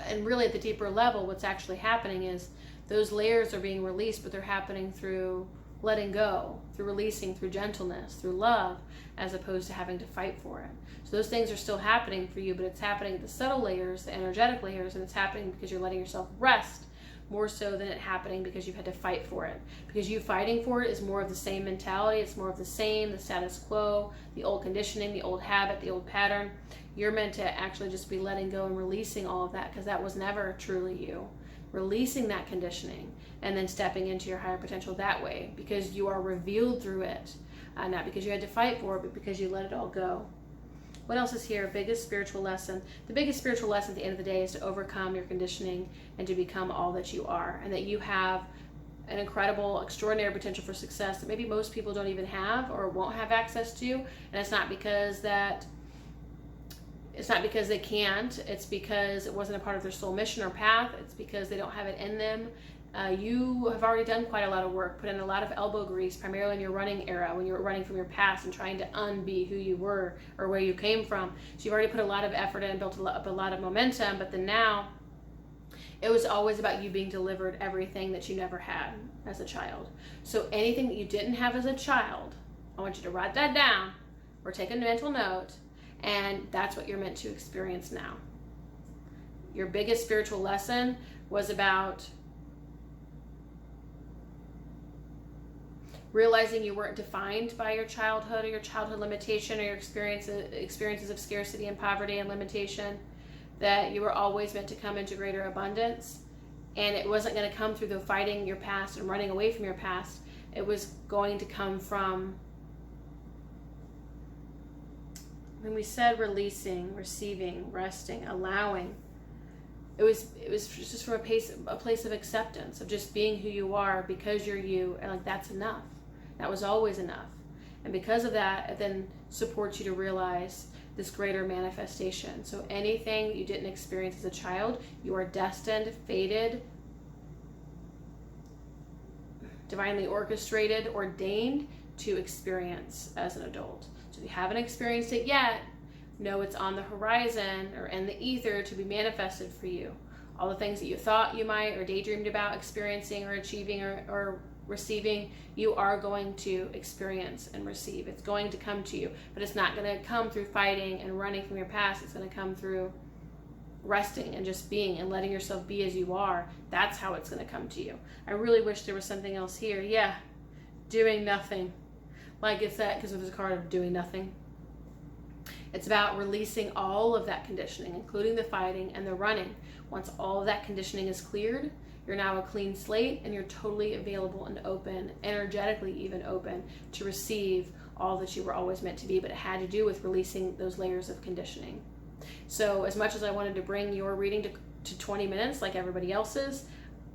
And really at the deeper level, what's actually happening is those layers are being released, but they're happening through letting go, through releasing, through gentleness, through love, as opposed to having to fight for it. So those things are still happening for you, but it's happening at the subtle layers, the energetic layers, and it's happening because you're letting yourself rest more so than it happening because you've had to fight for it. Because you fighting for it is more of the same mentality, it's more of the same, the status quo, the old conditioning, the old habit, the old pattern. You're meant to actually just be letting go and releasing all of that, because that was never truly you. Releasing that conditioning and then stepping into your higher potential that way, because you are revealed through it, not because you had to fight for it, but because you let it all go. What else is here? Biggest spiritual lesson. The biggest spiritual lesson at the end of the day is to overcome your conditioning and to become all that you are, and that you have an incredible, extraordinary potential for success that maybe most people don't even have or won't have access to. And it's not because they can't, it's because it wasn't a part of their soul mission or path. It's because they don't have it in them. You have already done quite a lot of work, put in a lot of elbow grease, primarily in your running era, when you were running from your past and trying to unbe who you were or where you came from. So you've already put a lot of effort in and built up a lot of momentum, but then now it was always about you being delivered everything that you never had as a child. So anything that you didn't have as a child, I want you to write that down or take a mental note, and that's what you're meant to experience now. Your biggest spiritual lesson was about realizing you weren't defined by your childhood or your childhood limitation or your experiences of scarcity and poverty and limitation, that you were always meant to come into greater abundance. And it wasn't going to come through the fighting your past and running away from your past. It was going to come from, when we said releasing, receiving, resting, allowing, it was just from a place of acceptance, of just being who you are because you're you, and like that's enough. That was always enough. And because of that, it then supports you to realize this greater manifestation. So anything that you didn't experience as a child, you are destined, fated, divinely orchestrated, ordained to experience as an adult. So if you haven't experienced it yet, know it's on the horizon or in the ether to be manifested for you. All the things that you thought you might or daydreamed about experiencing or achieving or receiving, you are going to experience and receive. It's going to come to you, but it's not going to come through fighting and running from your past. It's going to come through resting and just being and letting yourself be as you are. That's how it's going to come to you. I really wish there was something else here. Yeah, doing nothing. Like it's that, because there's a card of doing nothing. It's about releasing all of that conditioning, including the fighting and the running. Once all of that conditioning is cleared, you're now a clean slate and you're totally available and open, energetically even open, to receive all that you were always meant to be, but it had to do with releasing those layers of conditioning. So as much as I wanted to bring your reading to 20 minutes like everybody else's,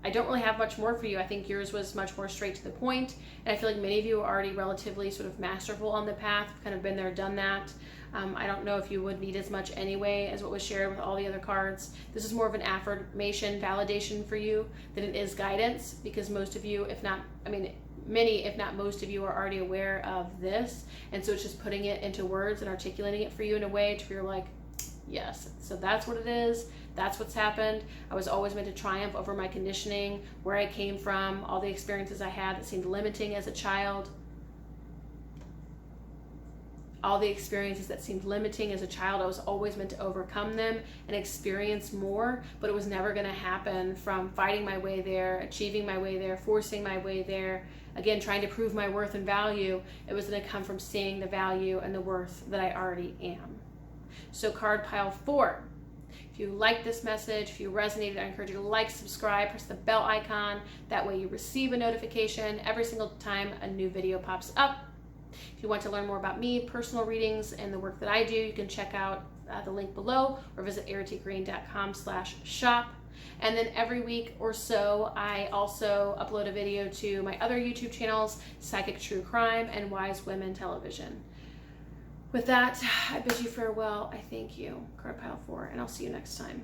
I don't really have much more for you. I think yours was much more straight to the point, and I feel like many of you are already relatively sort of masterful on the path, kind of been there, done that. I don't know if you would need as much anyway as what was shared with all the other cards. This is more of an affirmation, validation for you than it is guidance, because most of you, if not, many, if not most of you, are already aware of this, and so it's just putting it into words and articulating it for you in a way to where you're like, yes, so that's what it is. That's what's happened. I was always meant to triumph over my conditioning, where I came from, all the experiences I had that seemed limiting as a child. All the experiences that seemed limiting as a child, I was always meant to overcome them and experience more, but it was never going to happen from fighting my way there, achieving my way there, forcing my way there, again, trying to prove my worth and value. It was going to come from seeing the value and the worth that I already am. So card pile 4. If you like this message, if you resonated, I encourage you to like, subscribe, press the bell icon. That way you receive a notification every single time a new video pops up. If you want to learn more about me, personal readings, and the work that I do, you can check out the link below or visit erritygreen.com/shop. And then every week or so, I also upload a video to my other YouTube channels, Psychic True Crime and Wise Women Television. With that, I bid you farewell. I thank you, card pile 4, and I'll see you next time.